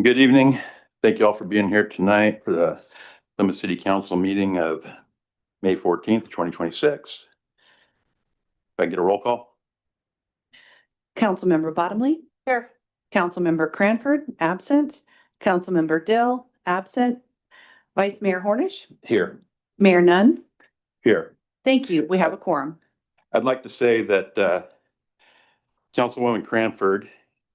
Good evening. Thank you all for being here tonight for the Plymouth City Council meeting of May 14th, 2026. If I get a roll call. Councilmember Bottomley. Here. Councilmember Cranford, absent. Councilmember Dill, absent. Vice Mayor Hornish. Here. Mayor Nunn. Here. Thank you. We have a quorum. I'd like to say that Councilwoman Cranford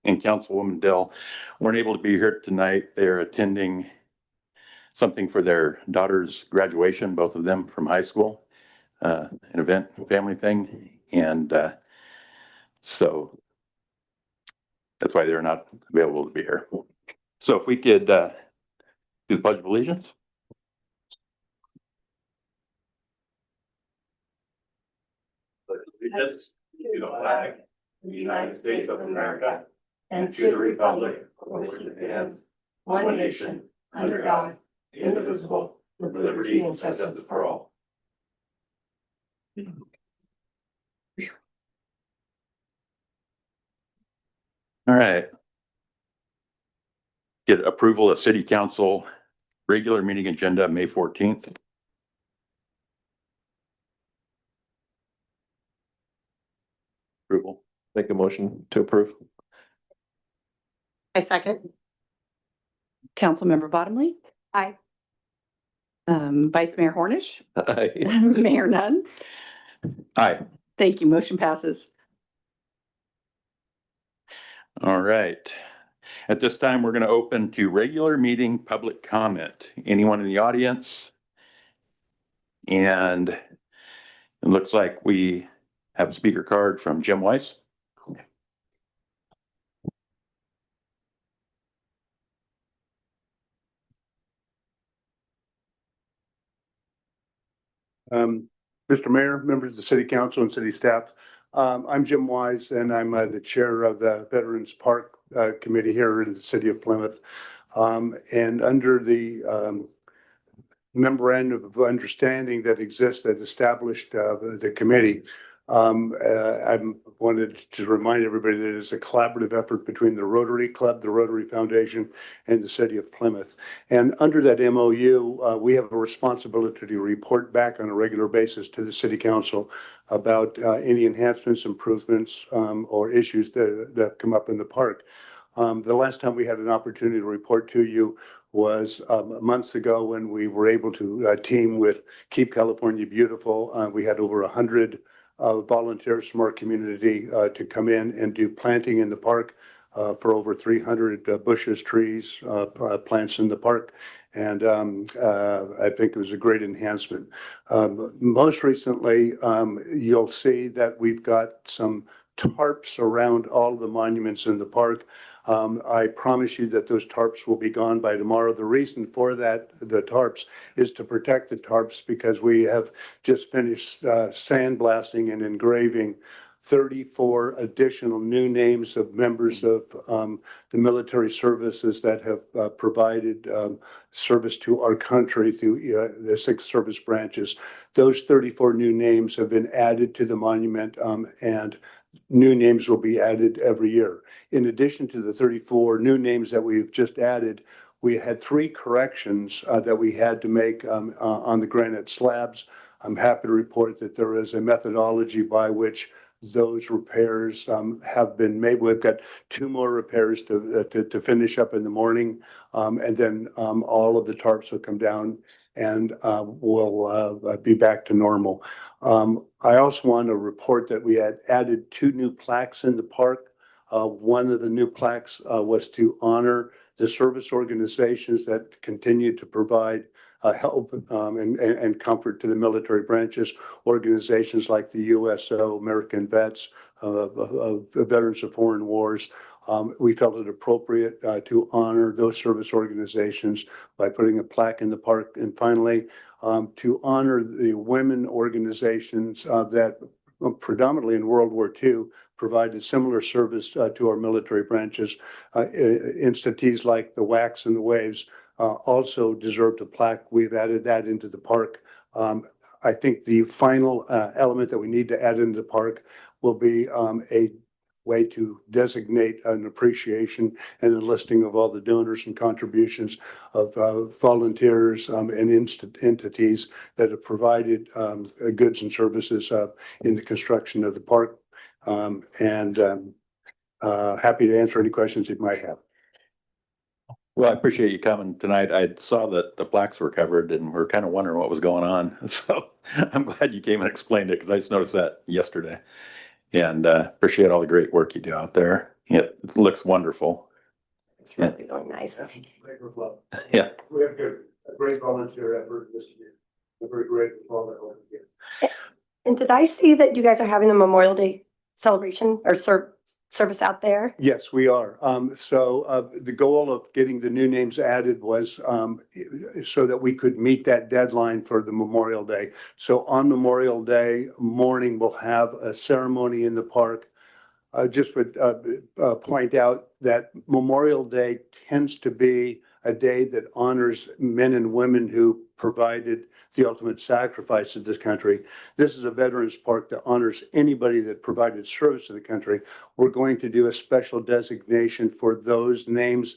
and Councilwoman Dill weren't able to be here tonight. They're attending something for their daughter's graduation, both of them from high school, an event, family thing. And so that's why they're not available to be here. So if we could do the Pledge of Allegiance. Allegiance to the flag of the United States of America and to the republic for which it stands, one nation, under God, indivisible, with liberty and justice for all. All right. Get approval of City Council regular meeting agenda, May 14th. Approval. Make a motion to approve. I second. Councilmember Bottomley. Aye. Vice Mayor Hornish. Aye. Mayor Nunn. Aye. Thank you. Motion passes. All right. At this time, we're going to open to regular meeting public comment. Anyone in the audience? And it looks like we have a speaker card from Jim Weiss. Mr. Mayor, members of the City Council and City staff, I'm Jim Wise and I'm the chair of the Veterans Park Committee here in the City of Plymouth. And under the memorandum of understanding that exists that established the committee, I wanted to remind everybody that it's a collaborative effort between the Rotary Club, the Rotary Foundation, and the City of Plymouth. And under that MOU, we have a responsibility to report back on a regular basis to the City Council about any enhancements, improvements, or issues that have come up in the park. The last time we had an opportunity to report to you was months ago when we were able to team with Keep California Beautiful. We had over 100 volunteers from our community to come in and do planting in the park for over 300 bushes, trees, plants in the park. And I think it was a great enhancement. Most recently, you'll see that we've got some tarps around all the monuments in the park. I promise you that those tarps will be gone by tomorrow. The reason for that, the tarps, is to protect the tarps because we have just finished sandblasting and engraving 34 additional new names of members of the military services that have provided service to our country through the 6 service branches. Those 34 new names have been added to the monument, and new names will be added every year. In addition to the 34 new names that we've just added, we had 3 corrections that we had to make on the granite slabs. I'm happy to report that there is a methodology by which those repairs have been made. We've got 2 more repairs to finish up in the morning, and then all of the tarps will come down and we'll be back to normal. I also want to report that we had added 2 new plaques in the park. One of the new plaques was to honor the service organizations that continue to provide help and comfort to the military branches, organizations like the USO, American Vets, Veterans of Foreign Wars. We felt it appropriate to honor those service organizations by putting a plaque in the park. And finally, to honor the women organizations that predominantly in World War II provided similar service to our military branches. Entities like the WACs and the WAVES also deserved a plaque. We've added that into the park. I think the final element that we need to add into the park will be a way to designate an appreciation and a listing of all the donors and contributions of volunteers and entities that have provided goods and services in the construction of the park. Happy to answer any questions you might have. Well, I appreciate you coming tonight. I saw that the plaques were covered and we're kind of wondering what was going on. So I'm glad you came and explained it because I just noticed that yesterday. And appreciate all the great work you do out there. It looks wonderful. It's really nice. Yeah. We have a great volunteer effort this year. We're very grateful for all that work. And did I see that you guys are having a Memorial Day celebration or service out there? Yes, we are. So the goal of getting the new names added was so that we could meet that deadline for the Memorial Day. So on Memorial Day morning, we'll have a ceremony in the park. Just would point out that Memorial Day tends to be a day that honors men and women who provided the ultimate sacrifice of this country. This is a veterans park that honors anybody that provided service to the country. We're going to do a special designation for those names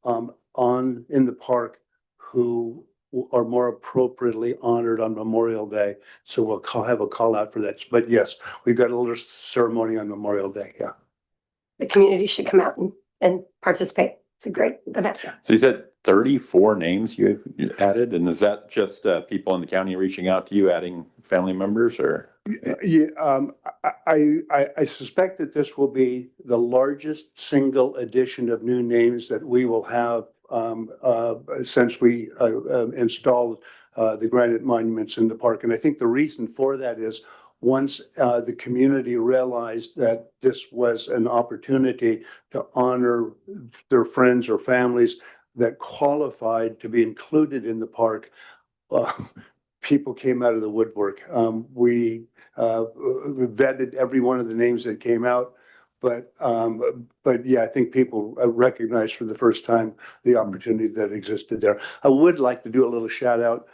in the park who are more appropriately honored on Memorial Day. So we'll have a call out for that. But yes, we've got a little ceremony on Memorial Day. Yeah. The community should come out and participate. It's a great event. So you said 34 names you added, and is that just people in the county reaching out to you, adding family members, or? Yeah, I suspect that this will be the largest single addition of new names that we will have since we installed the granite monuments in the park. And I think the reason for that is once the community realized that this was an opportunity to honor their friends or families that qualified to be included in the park, people came out of the woodwork. We vetted every one of the names that came out. But yeah, I think people recognized for the first time the opportunity that existed there. I would like to do a little shout out.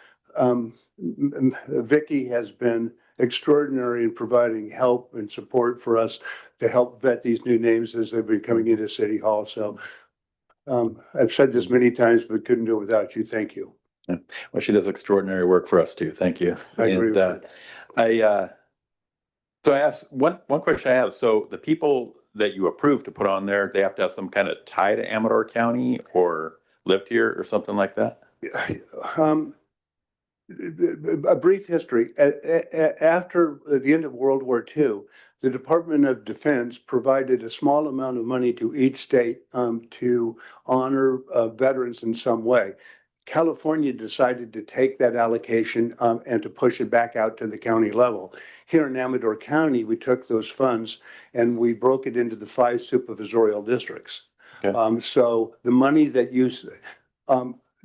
Vicky has been extraordinary in providing help and support for us to help vet these new names as they've been coming into City Hall. So I've said this many times, but couldn't do it without you. Thank you. Well, she does extraordinary work for us too. Thank you. I agree with you. So I asked one question I have. So the people that you approved to put on there, they have to have some kind of tie to Amador County or lived here or something like that? A brief history. After the end of World War II, the Department of Defense provided a small amount of money to each state to honor veterans in some way. California decided to take that allocation and to push it back out to the county level. Here in Amador County, we took those funds and we broke it into the 5 supervisorial districts. Okay. So the money that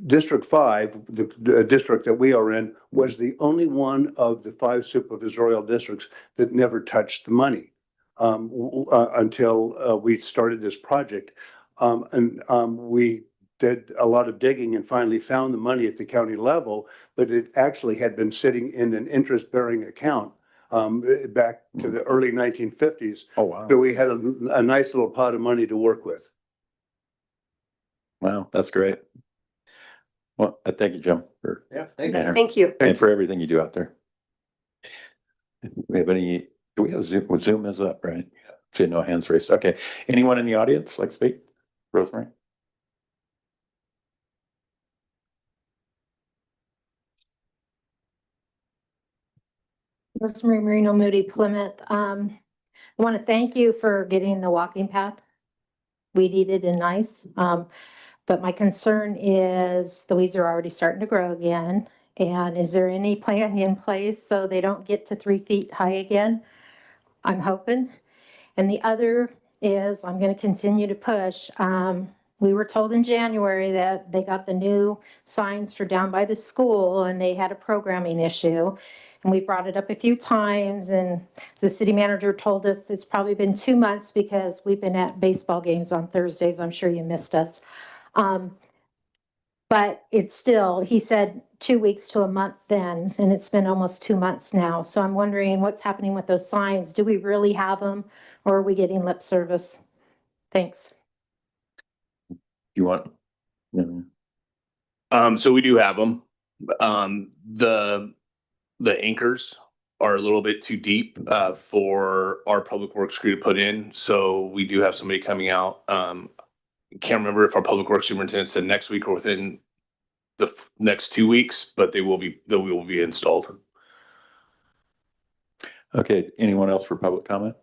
District 5, the district that we are in, was the only one of the 5 supervisorial districts that never touched the money until we started this project. We did a lot of digging and finally found the money at the county level, but it actually had been sitting in an interest-bearing account back to the early 1950s. Oh, wow. So we had a nice little pot of money to work with. Wow, that's great. Well, thank you, Jim, for Thank you. and for everything you do out there. We have any, do we have Zoom? Zoom is up, right? See no hands raised. Okay. Anyone in the audience like to speak? Rosemary? Rosemary Marino Moody, Plymouth. I want to thank you for getting the walking path weeded and nice. But my concern is the weeds are already starting to grow again. And is there any plan in place so they don't get to 3 feet high again? I'm hoping. And the other is I'm going to continue to push. We were told in January that they got the new signs for down by the school and they had a programming issue. And we brought it up a few times and the city manager told us it's probably been 2 months because we've been at baseball games on Thursdays. I'm sure you missed us. But But it's still, he said 2 weeks to a month then, and it's been almost 2 months now. So I'm wondering what's happening with those signs. Do we really have them or are we getting lip service? Thanks. You want? No. So we do have them. The anchors are a little bit too deep for our public works crew to put in. So we do have somebody coming out. Can't remember if our public works superintendent said next week or within the next 2 weeks, but they will be installed. Okay, anyone else for public comment?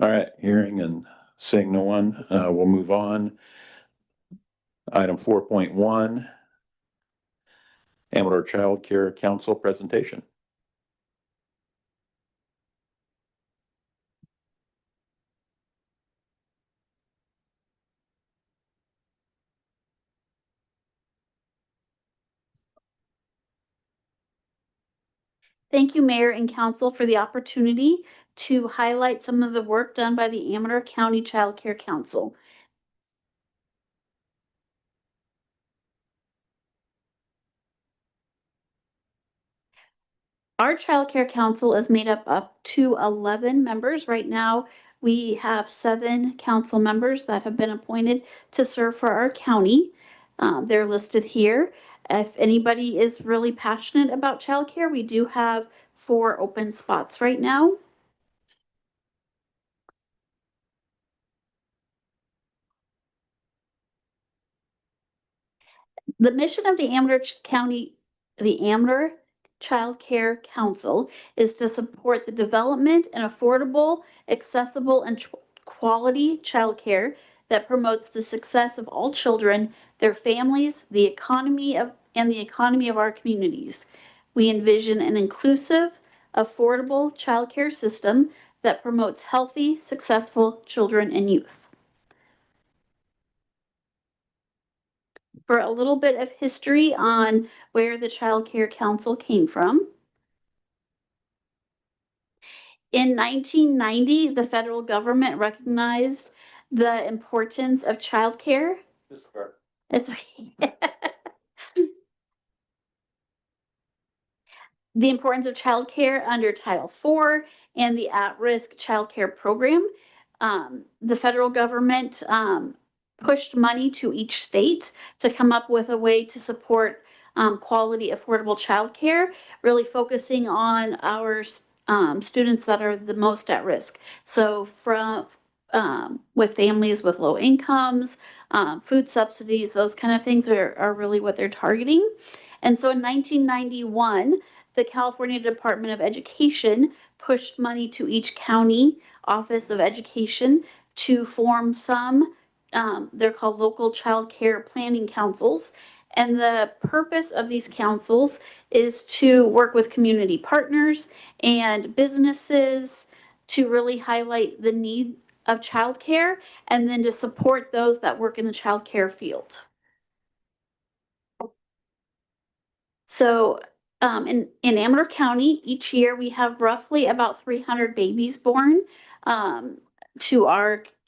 All right, hearing and seeing no one, we'll move on. Item 4.1, Amador Child Care Council presentation. Thank you, Mayor and Council, for the opportunity to highlight some of the work done by the Amador County Child Care Council. Our Child Care Council is made up to 11 members. Right now, we have 7 council members that have been appointed to serve for our county. They're listed here. If anybody is really passionate about childcare, we do have 4 open spots right now. The mission of the Amador Child Care Council is to support the development and affordable, accessible, and quality childcare that promotes the success of all children, their families, the economy of our communities. We envision an inclusive, affordable childcare system that promotes healthy, successful children and youth. For a little bit of history on where the Child Care Council came from. In 1990, the federal government recognized the importance of childcare. It's the importance of childcare under Title IV and the at-risk childcare program. The federal government pushed money to each state to come up with a way to support quality, affordable childcare, really focusing on our students that are the most at risk. So from with families with low incomes, food subsidies, those kind of things are really what they're targeting. And so in 1991, the California Department of Education pushed money to each county office of education to form some they're called local child care planning councils. And the purpose of these councils is to work with community partners and businesses to really highlight the need of childcare and then to support those that work in the childcare field. So in Amador County, each year we have roughly about 300 babies born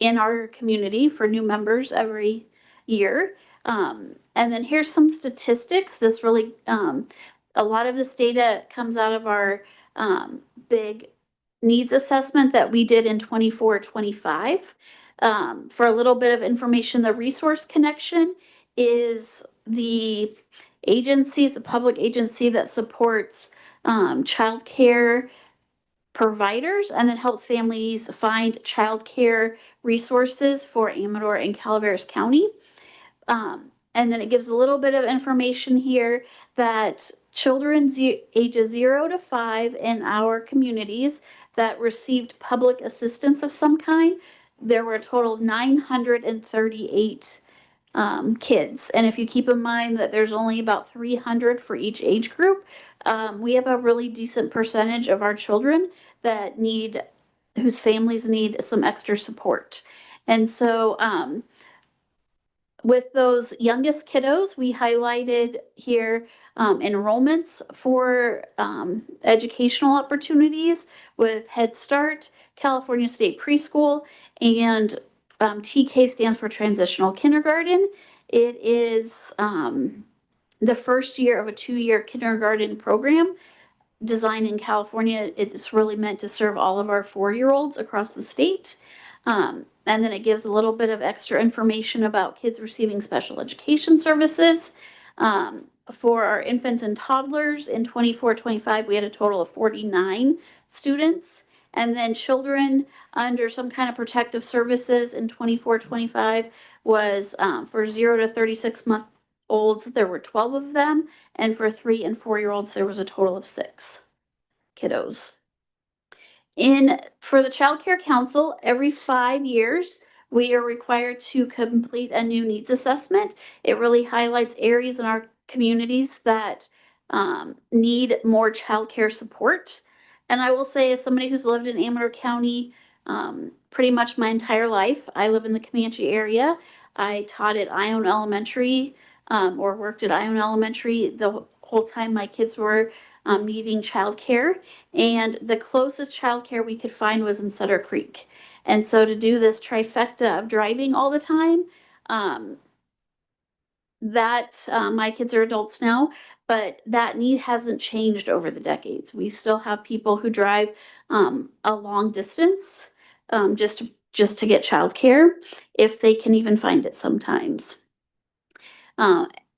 in our community for new members every year. And then here's some statistics. This really, a lot of this data comes out of our big needs assessment that we did in 24-25. For a little bit of information, the Resource Connection is the agency. It's a public agency that supports child care providers and then helps families find childcare resources for Amador and Calaveras County. And then it gives a little bit of information here that children ages 0 to 5 in our communities that received public assistance of some kind, there were a total of 938 kids. And if you keep in mind that there's only about 300 for each age group, we have a really decent percentage of our children that whose families need some extra support. And so with those youngest kiddos, we highlighted here enrollments for educational opportunities with Head Start, California State Preschool, and TK stands for Transitional Kindergarten. It is the first year of a 2-year kindergarten program designed in California. It's really meant to serve all of our 4-year-olds across the state. And then it gives a little bit of extra information about kids receiving special education services. For our infants and toddlers in 24-25, we had a total of 49 students. And then children under some kind of protective services in 24-25 was for 0 to 36 month olds, there were 12 of them. And for 3 and 4-year-olds, there was a total of 6 kiddos. For the Child Care Council, every 5 years, we are required to complete a new needs assessment. It really highlights areas in our communities that need more childcare support. And I will say, as somebody who's lived in Amador County pretty much my entire life, I live in the Comanche area. I taught at Ione Elementary or worked at Ione Elementary the whole time my kids were needing childcare. And the closest childcare we could find was in Sutter Creek. And so to do this trifecta of driving all the time, my kids are adults now, but that need hasn't changed over the decades. We still have people who drive a long distance just to get childcare, if they can even find it sometimes.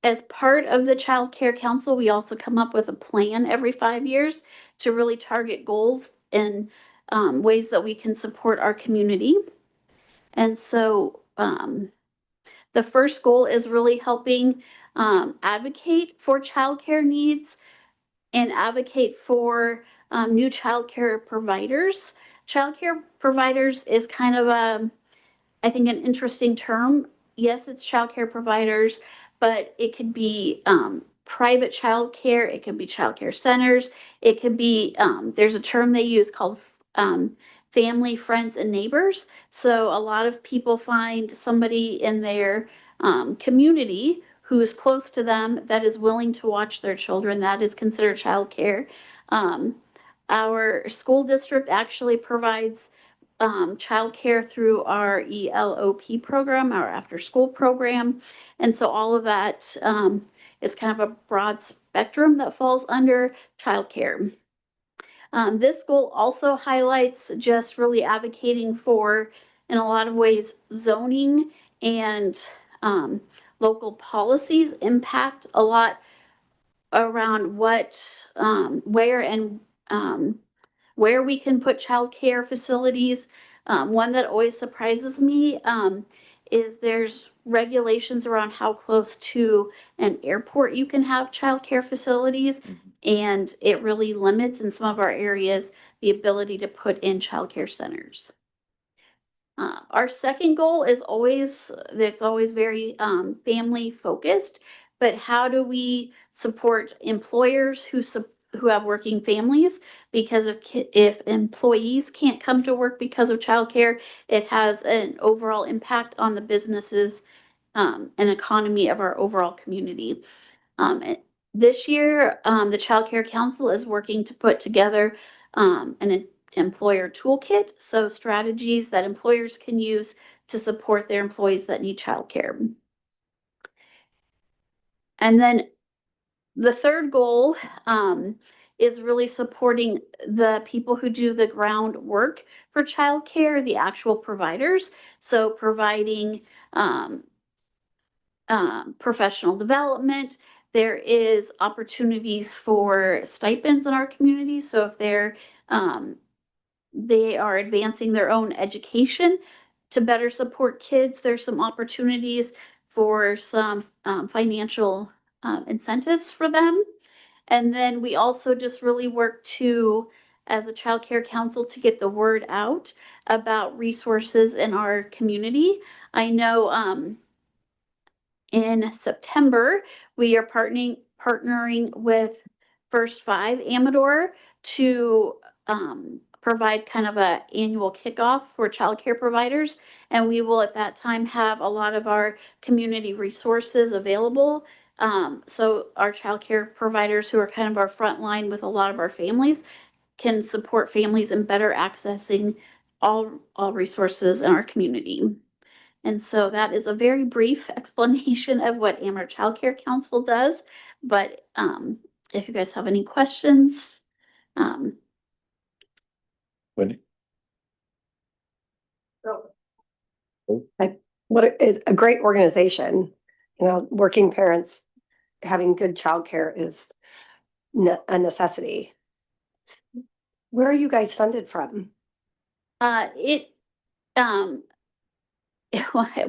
As part of the Child Care Council, we also come up with a plan every 5 years to really target goals and ways that we can support our community. And so the first goal is really helping advocate for childcare needs and advocate for new childcare providers. Childcare providers is kind of I think an interesting term. Yes, it's childcare providers, but it could be private childcare. It could be childcare centers. It could be, there's a term they use called family, friends, and neighbors. So a lot of people find somebody in their community who is close to them that is willing to watch their children. That is considered childcare. Our school district actually provides childcare through our ELOP program, our after school program. And so all of that is kind of a broad spectrum that falls under childcare. This goal also highlights just really advocating for, in a lot of ways, zoning and local policies impact a lot around where we can put childcare facilities. One that always surprises me is there's regulations around how close to an airport you can have childcare facilities. And it really limits in some of our areas the ability to put in childcare centers. Our second goal is always very family focused, but how do we support employers who have working families? Because if employees can't come to work because of childcare, it has an overall impact on the businesses and economy of our overall community. This year, the Child Care Council is working to put together an employer toolkit, so strategies that employers can use to support their employees that need childcare. And then the third goal is really supporting the people who do the groundwork for childcare, the actual providers. So providing professional development. There is opportunities for stipends in our community. So if they are advancing their own education to better support kids, there's some opportunities for some financial incentives for them. And then we also just really work as a Child Care Council, to get the word out about resources in our community. I know in September, we are partnering with First Five Amador to provide kind of an annual kickoff for childcare providers. And we will at that time have a lot of our community resources available. So our childcare providers, who are kind of our front line with a lot of our families, can support families in better accessing all resources in our community. And so that is a very brief explanation of what Amherst Child Care Council does. But if you guys have any questions, Wendy? Is a great organization. You know, working parents having good childcare is a necessity. Where are you guys funded from? it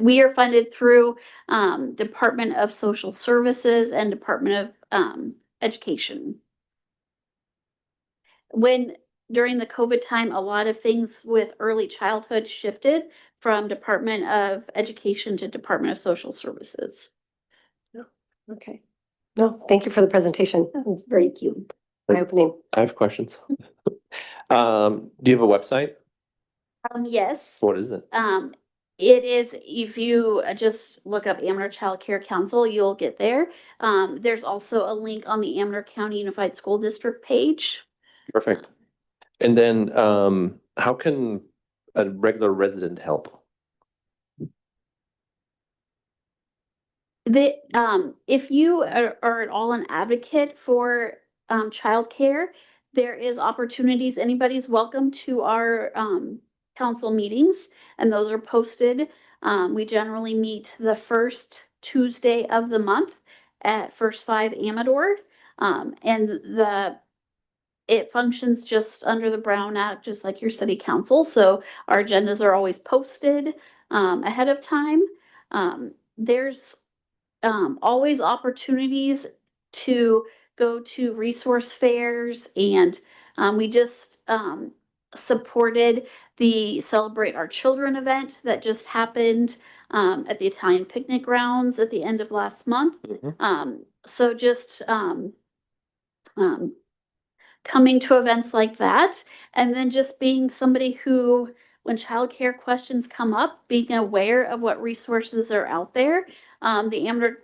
we are funded through Department of Social Services and Department of Education. When during the COVID time, a lot of things with early childhood shifted from Department of Education to Department of Social Services. Okay. No, thank you for the presentation. It was very cute. Eye-opening. I have questions. Do you have a website? Yes. What is it? It is, if you just look up Amador Child Care Council, you'll get there. There's also a link on the Amador County Unified School District page. Perfect. And then, how can a regular resident help? If you are at all an advocate for childcare, there is opportunities. Anybody's welcome to our council meetings, and those are posted. We generally meet the first Tuesday of the month at First Five Amador, and it functions just under the Brown Act, just like your city council. So our agendas are always posted ahead of time. There's always opportunities to go to resource fairs, and we just supported the Celebrate Our Children event that just happened at the Italian Picnic Grounds at the end of last month. So just coming to events like that, and then just being somebody who, when childcare questions come up, being aware of what resources are out there. The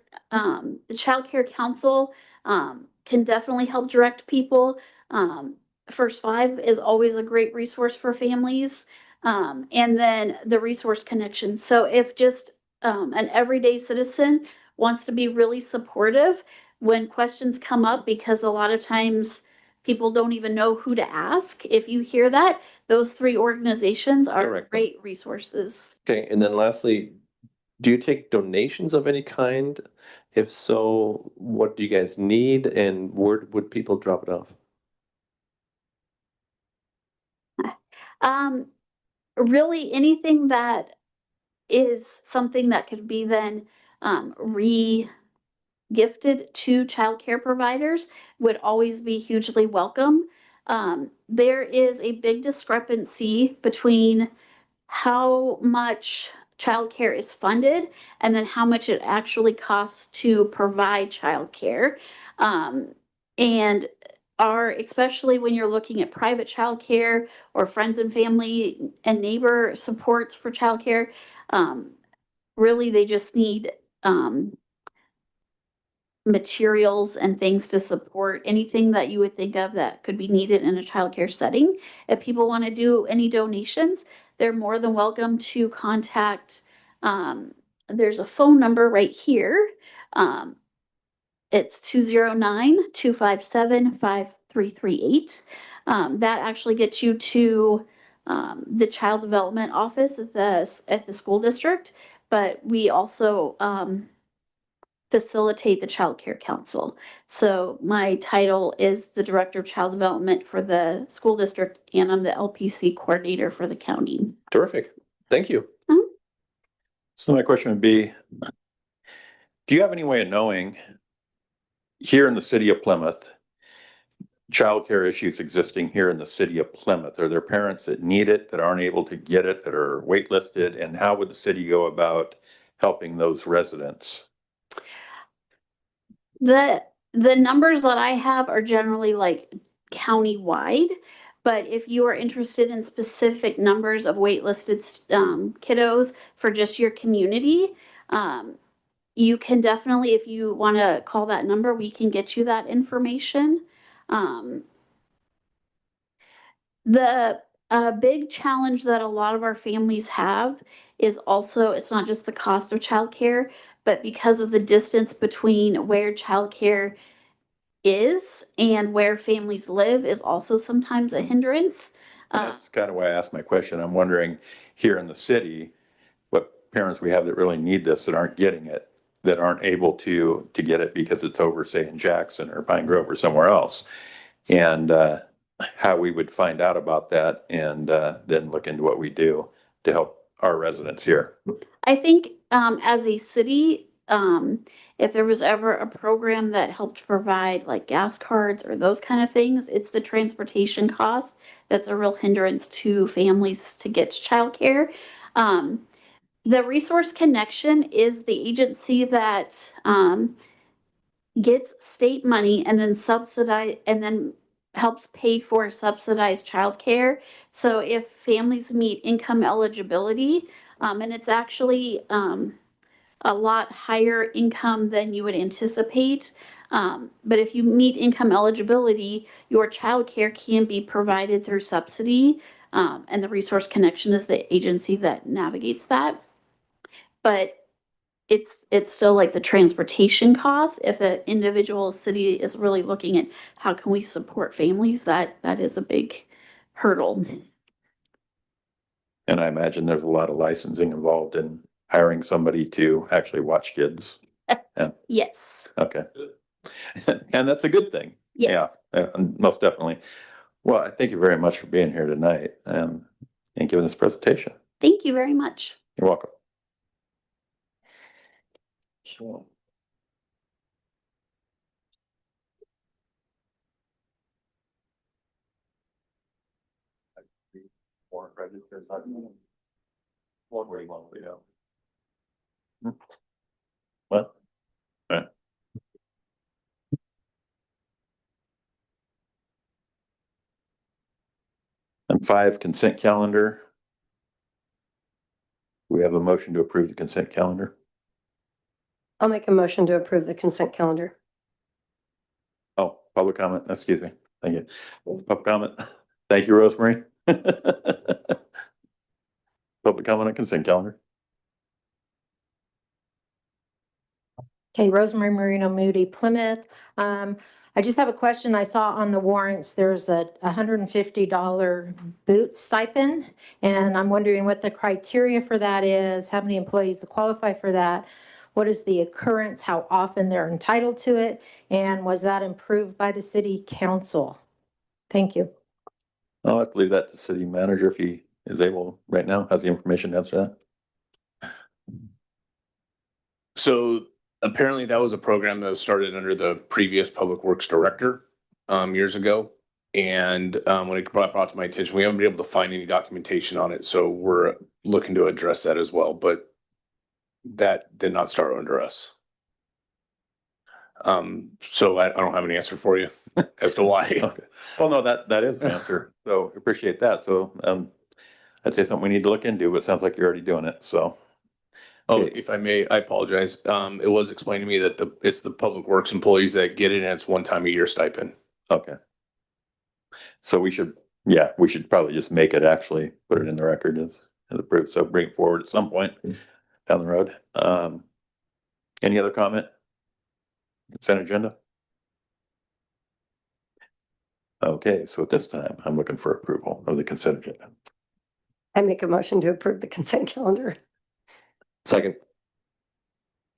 Child Care Council can definitely help direct people. First Five is always a great resource for families. And then the Resource Connection. So if just an everyday citizen wants to be really supportive when questions come up, because a lot of times people don't even know who to ask. If you hear that, those three organizations are Correct. great resources. Okay, and then lastly, do you take donations of any kind? If so, what do you guys need, and where would people drop it off? Really anything that is something that could be then gifted to childcare providers would always be hugely welcome. There is a big discrepancy between how much childcare is funded and then how much it actually costs to provide childcare. And especially when you're looking at private childcare or friends and family and neighbor supports for childcare, really they just need materials and things to support anything that you would think of that could be needed in a childcare setting. If people want to do any donations, they're more than welcome to contact. There's a phone number right here. It's 209-257-5338. That actually gets you to the child development office at the school district, but we also facilitate the Child Care Council. So my title is the Director of Child Development for the school district, and I'm the LPC coordinator for the county. Terrific. Thank you. So my question would be, do you have any way of knowing here in the city of Plymouth, childcare issues existing here in the city of Plymouth? Are there parents that need it, that aren't able to get it, that are waitlisted? And how would the city go about helping those residents? The numbers that I have are generally like county-wide, but if you are interested in specific numbers of waitlisted kiddos for just your community, you can definitely, if you want to call that number, we can get you that information. The a big challenge that a lot of our families have is also, it's not just the cost of childcare, but because of the distance between where childcare is and where families live is also sometimes a hindrance. That's kind of why I asked my question. I'm wondering here in the city, what parents we have that really need this that aren't getting it, that aren't able to get it because it's over, say, in Jackson or Pine Grove or somewhere else. And how we would find out about that and then look into what we do to help our residents here. I think as a city, if there was ever a program that helped provide like gas cards or those kind of things, it's the transportation cost that's a real hindrance to families to get to childcare. The Resource Connection is the agency that gets state money and then helps pay for subsidized childcare. So if families meet income eligibility, and it's actually a lot higher income than you would anticipate. But if you meet income eligibility, your childcare can be provided through subsidy. And the Resource Connection is the agency that navigates that. But it's still like the transportation costs. If an individual city is really looking at how can we support families, that is a big hurdle. And I imagine there's a lot of licensing involved in hiring somebody to actually watch kids. Yes. Okay. And that's a good thing. Yeah. Most definitely. Well, I thank you very much for being here tonight and giving this presentation. Thank you very much. You're welcome. What? Right. And 5, consent calendar. We have a motion to approve the consent calendar. I'll make a motion to approve the consent calendar. Oh, public comment, excuse me. Thank you. Public comment. Thank you, Rosemary. Public comment on consent calendar. Okay, Rosemary Marino Moody, Plymouth. I just have a question. I saw on the warrants, there's a $150 boot stipend. And I'm wondering what the criteria for that is, how many employees qualify for that? What is the occurrence, how often they're entitled to it? And was that approved by the city council? Thank you. I'll have to leave that to city manager if he is able right now, has the information to answer that. So apparently that was a program that was started under the previous Public Works Director years ago. And when it brought to my attention, we haven't been able to find any documentation on it. So we're looking to address that as well, but that did not start under us. So I don't have an answer for you as to why. Okay. Well, no, that is an answer. So appreciate that. So I'd say something we need to look into, but it sounds like you're already doing it. So. Oh, Okay. if I may, I apologize. It was explained to me that it's the Public Works employees that get it and it's one time a year stipend. Okay. So we should probably just make it actually, put it in the record as approved. So bring it forward at some point down the road. Any other comment? Consent agenda? Okay, so at this time, I'm looking for approval of the consent agenda. I make a motion to approve the consent calendar. Second.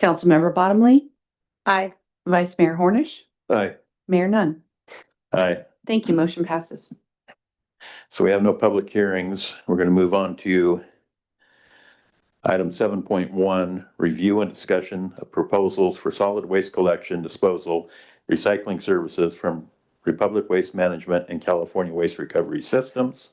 Councilmember Bottomley, Aye. Vice Mayor Hornish, Aye. Mayor Nunn. Aye. Thank you. Motion passes. So we have no public hearings. We're going to move on to item 7.1, review and discussion of proposals for solid waste collection, disposal, recycling services from Republic Waste Management and California Waste Recovery Systems.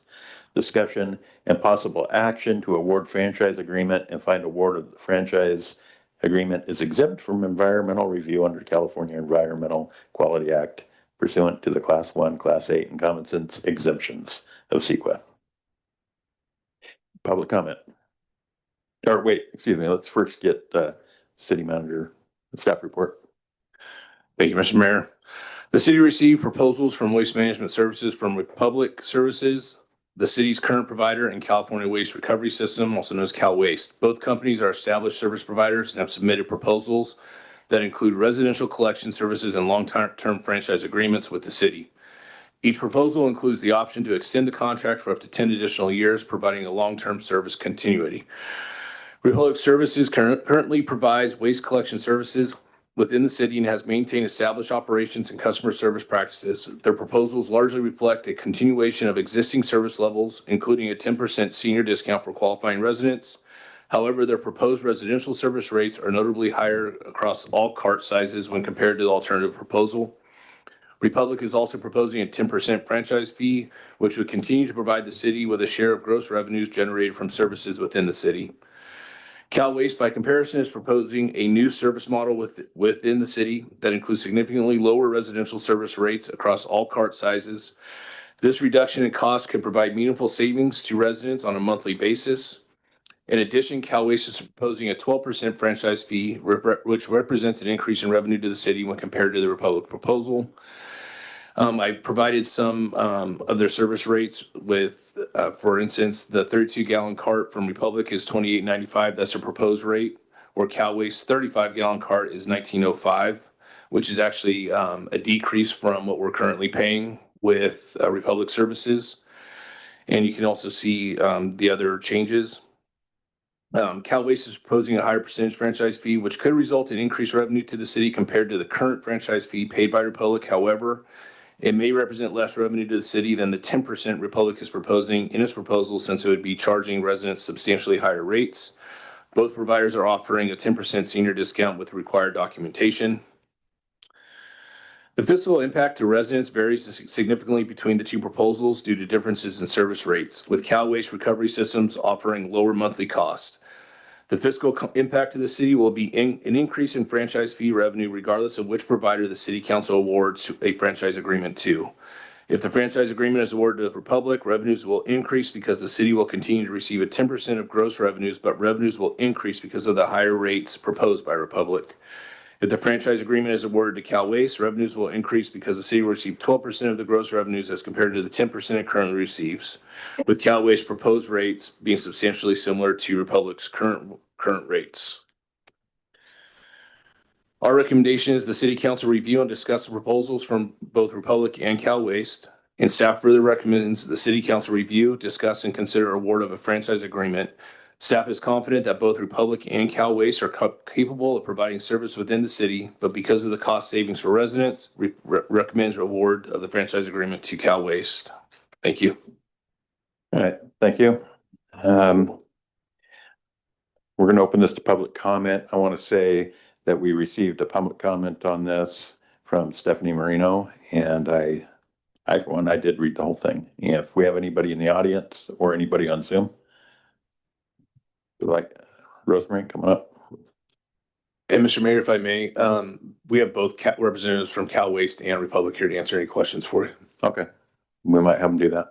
Discussion and possible action to award franchise agreement and find award of the franchise agreement is exempt from environmental review under California Environmental Quality Act pursuant to the Class 1, Class 8, and Common Sense exemptions of CEQA. Public comment. Or wait, excuse me, let's first get city manager staff report. Thank you, Mr. Mayor. The city received proposals from Waste Management Services from Republic Services, the city's current provider, and California Waste Recovery System, also known as Cal Waste. Both companies are established service providers and have submitted proposals that include residential collection services and long-term franchise agreements with the city. Each proposal includes the option to extend the contract for up to 10 additional years, providing a long-term service continuity. Republic Services currently provides waste collection services within the city and has maintained established operations and customer service practices. Their proposals largely reflect a continuation of existing service levels, including a 10% senior discount for qualifying residents. However, their proposed residential service rates are notably higher across all cart sizes when compared to the alternative proposal. Republic is also proposing a 10% franchise fee, which would continue to provide the city with a share of gross revenues generated from services within the city. Cal Waste, by comparison, is proposing a new service model within the city that includes significantly lower residential service rates across all cart sizes. This reduction in cost could provide meaningful savings to residents on a monthly basis. In addition, Cal Waste is proposing a 12% franchise fee, which represents an increase in revenue to the city when compared to the Republic proposal. I provided some of their service rates with, for instance, the 32-gallon cart from Republic is $28.95. That's a proposed rate. Where Cal Waste 35-gallon cart is $19.05, which is actually a decrease from what we're currently paying with Republic Services. And you can also see the other changes. Cal Waste is proposing a higher percentage franchise fee, which could result in increased revenue to the city compared to the current franchise fee paid by Republic. However, it may represent less revenue to the city than the 10% Republic is proposing in its proposal, since it would be charging residents substantially higher rates. Both providers are offering a 10% senior discount with required documentation. The fiscal impact to residents varies significantly between the two proposals due to differences in service rates, with Cal Waste Recovery Systems offering lower monthly costs. The fiscal impact to the city will be an increase in franchise fee revenue regardless of which provider the city council awards a franchise agreement to. If the franchise agreement is awarded to the Republic, revenues will increase because the city will continue to receive a 10% of gross revenues, but revenues will increase because of the higher rates proposed by Republic. If the franchise agreement is awarded to Cal Waste, revenues will increase because the city will receive 12% of the gross revenues as compared to the 10% it currently receives, with Cal Waste proposed rates being substantially similar to Republic's current rates. Our recommendation is the city council review and discuss the proposals from both Republic and Cal Waste, and staff further recommends the city council review, discuss, and consider award of a franchise agreement. Staff is confident that both Republic and Cal Waste are capable of providing service within the city, but because of the cost savings for residents, recommends award of the franchise agreement to Cal Waste. Thank you. All right, thank you. We're going to open this to public comment. I want to say that we received a public comment on this from Stephanie Marino, and I did read the whole thing. If we have anybody in the audience or anybody on Zoom, like Rosemary, come up. And Mr. Mayor, if I may, we have both representatives from Cal Waste and Republic here to answer any questions for you. Okay, we might have them do that.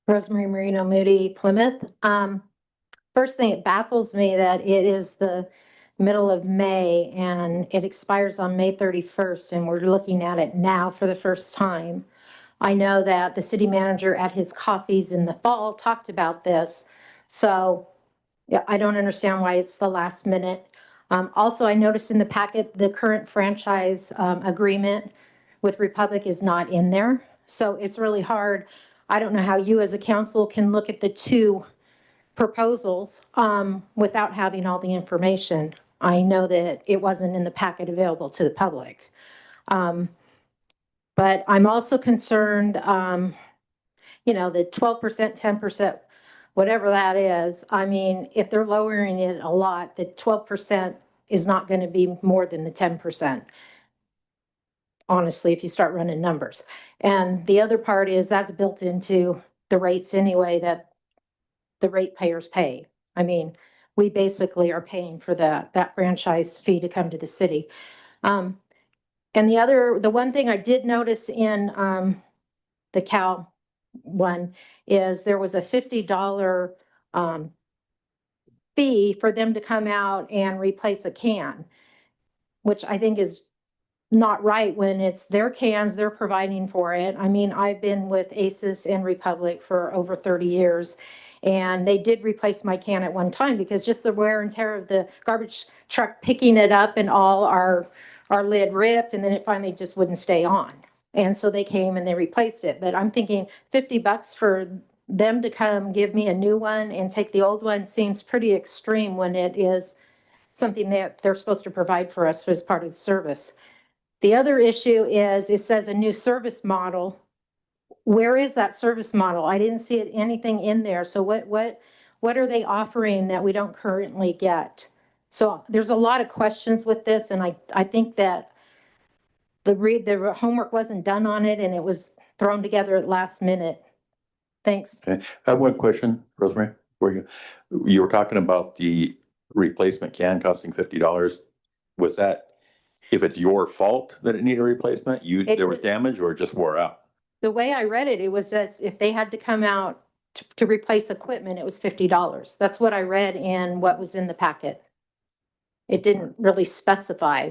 Rosemary Marino Moody, Plymouth. First thing, it baffles me that it is the middle of May and it expires on May 31st, and we're looking at it now for the first time. I know that the city manager at his coffees in the fall talked about this. So yeah, I don't understand why it's the last minute. Also, I noticed in the packet, the current franchise agreement with Republic is not in there. So it's really hard. I don't know how you as a council can look at the two proposals without having all the information. I know that it wasn't in the packet available to the public. But I'm also concerned, you know, the 12%, 10%, whatever that is. I mean, if they're lowering it a lot, the 12% is not going to be more than the 10%. Honestly, if you start running numbers. And the other part is that's built into the rates anyway that the ratepayers pay. I mean, we basically are paying for that franchise fee to come to the city. And the one thing I did notice in the Cal one is there was a $50 fee for them to come out and replace a can, which I think is not right when it's their cans, they're providing for it. I mean, I've been with Aces and Republic for over 30 years. And they did replace my can at one time because just the wear and tear of the garbage truck picking it up and all, our lid ripped and then it finally just wouldn't stay on. And so they came and they replaced it. But I'm thinking $50 for them to come give me a new one and take the old one seems pretty extreme when it is something that they're supposed to provide for us as part of the service. The other issue is it says a new service model. Where is that service model? I didn't see anything in there. So what are they offering that we don't currently get? So there's a lot of questions with this, and I think that the homework wasn't done on it and it was thrown together at last minute. Thanks. Okay, I have one question, Rosemary, for you. You were talking about the replacement can costing $50. Was that, if it's your fault that it needed a replacement, there was damage or it just wore out? The way I read it, it was as if they had to come out to replace equipment, it was $50. That's what I read in what was in the packet. It didn't really specify,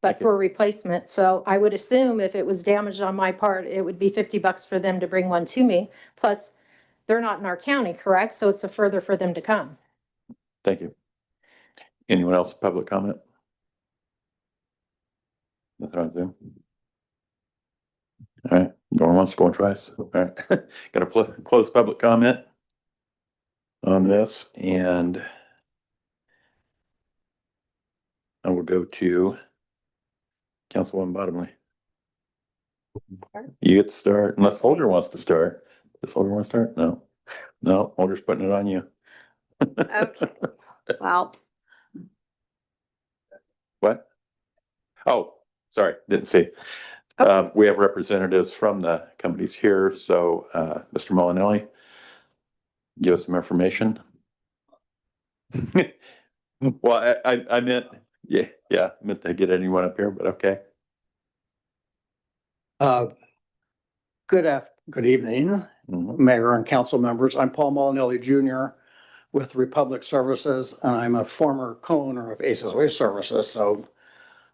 but for a replacement. So I would assume if it was damaged on my part, it would be $50 for them to bring one to me. Plus, they're not in our county, correct? So it's a further for them to come. Thank you. Anyone else, public comment? Nothing on Zoom? All right, going once, going twice. All right, got to close public comment on this, and I will go to Councilwoman Bottomley. You get to start, unless Holder wants to start. Does Holder want to start? No, Holder's putting it on you. Okay. Well, What? Oh, sorry, didn't see. We have representatives from the companies here, so Mr. Molinelli, give us some information. Well, I meant, yeah, meant to get anyone up here, but okay. Good evening, Mhm. Mayor and council members. I'm Paul Molinelli Jr. with Republic Services, and I'm a former co-owner of Aces Waste Services. So,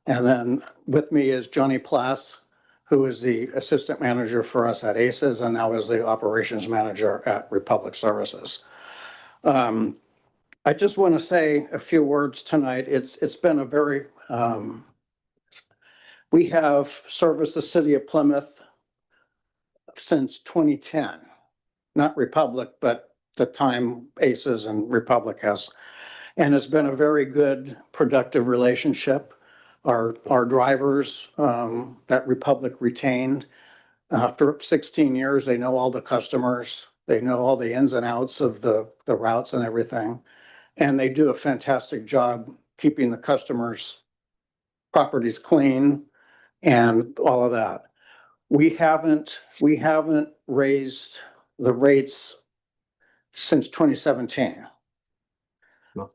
and then with me is Johnny Plass, who is the assistant manager for us at Aces and now is the operations manager at Republic Services. I just want to say a few words tonight. It's been a very, we have serviced the city of Plymouth since 2010, not Republic, but the time Aces and Republic has. And it's been a very good, productive relationship. Our drivers that Republic retained, after 16 years, they know all the customers. They know all the ins and outs of the routes and everything. And they do a fantastic job keeping the customers' properties clean and all of that. We haven't raised the rates since 2017.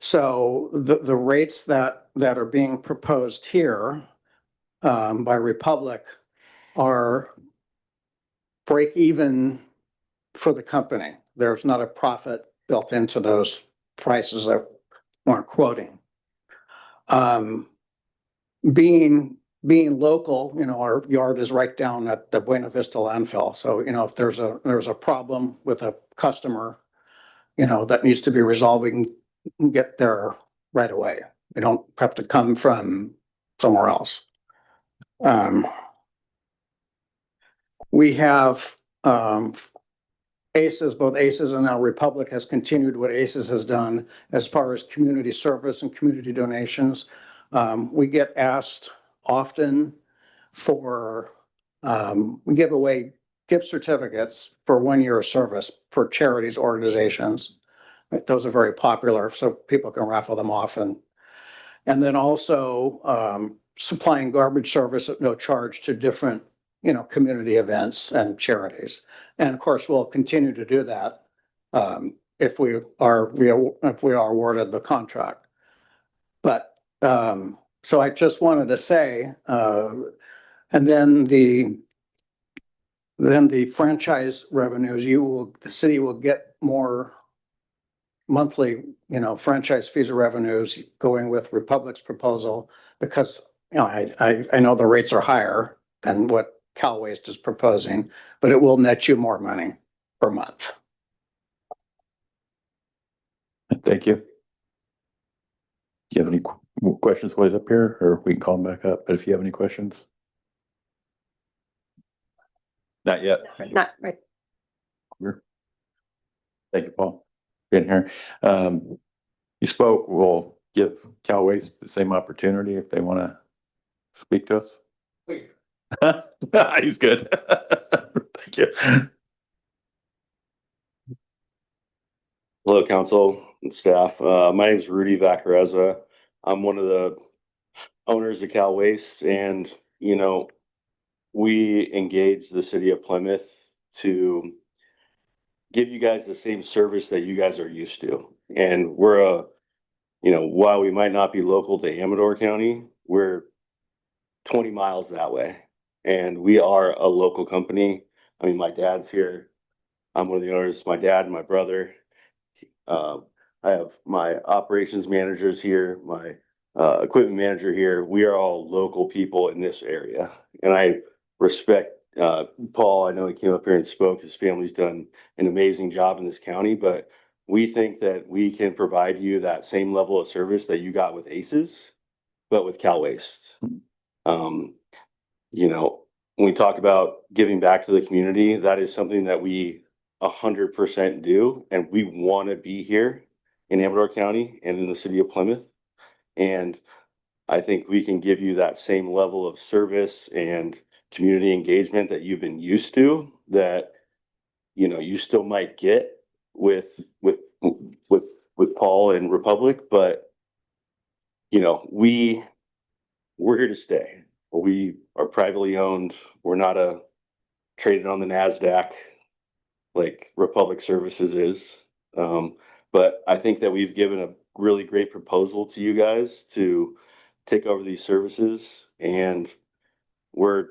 So the rates that are being proposed here by Republic are break even for the company. There's not a profit built into those prices that we're quoting. Being local, our yard is right down at the Buena Vista landfill. So, if there's a problem with a customer, that needs to be resolved, we can get there right away. We don't have to come from somewhere else. We have Aces, both Aces and now Republic has continued what Aces has done as far as community service and community donations. We get asked often for, we give away gift certificates for 1 year of service for charities, organizations. Those are very popular, so people can raffle them off. And then also supplying garbage service at no charge to different, community events and charities. And of course, we'll continue to do that if we are awarded the contract. But so I just wanted to say, and then the franchise revenues, the city will get more monthly, franchise fees or revenues going with Republic's proposal because you know, I know the rates are higher than what Cal Waste is proposing, but it will net you more money per month. Thank you. Do you have any questions while he's up here, or we can call him back up? But if you have any questions? Not yet. Not right. Thank you, Paul, for being here. You spoke, we'll give Cal Waste the same opportunity if they want to speak to us. He's good. Thank you. Hello, council and staff. My name is Rudy Vacarezza. I'm one of the owners of Cal Waste, and, you know, we engage the city of Plymouth to give you guys the same service that you guys are used to. And we're while we might not be local to Amador County, we're 20 miles that way. And we are a local company. I mean, my dad's here. I'm one of the owners, my dad and my brother. I have my operations managers here, my equipment manager here. We are all local people in this area. And I respect Paul. I know he came up here and spoke. His family's done an amazing job in this county, but we think that we can provide you that same level of service that you got with ACES, but with Cal Waste. When we talk about giving back to the community, that is something that we 100% do, and we want to be here in Amador County and in the city of Plymouth. And I think we can give you that same level of service and community engagement that you've been used to, that you still might get with Paul and Republic, but we're here to stay. We are privately owned. We're not traded on the NASDAQ like Republic Services is. But I think that we've given a really great proposal to you guys to take over these services, and we're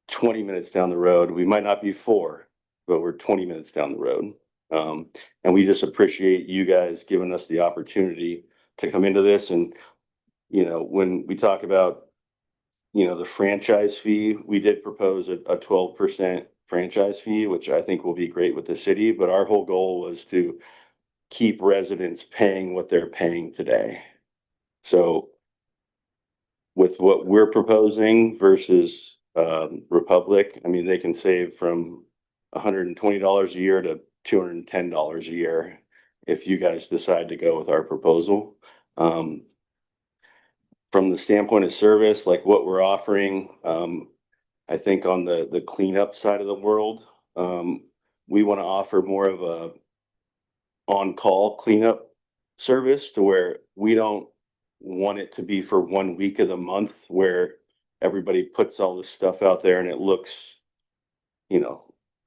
20 minutes down the road. We might not be 4, but we're 20 minutes down the road. And we just appreciate you guys giving us the opportunity to come into this. And, when we talk about, the franchise fee, we did propose a 12% franchise fee, which I think will be great with the city. But our whole goal was to keep residents paying what they're paying today. So with what we're proposing versus Republic, I mean, they can save from $120 a year to $210 a year if you guys decide to go with our proposal. From the standpoint of service, like what we're offering, I think on the cleanup side of the world, we want to offer more of a on-call cleanup service, to where we don't want it to be for 1 week of the month where everybody puts all this stuff out there and it looks,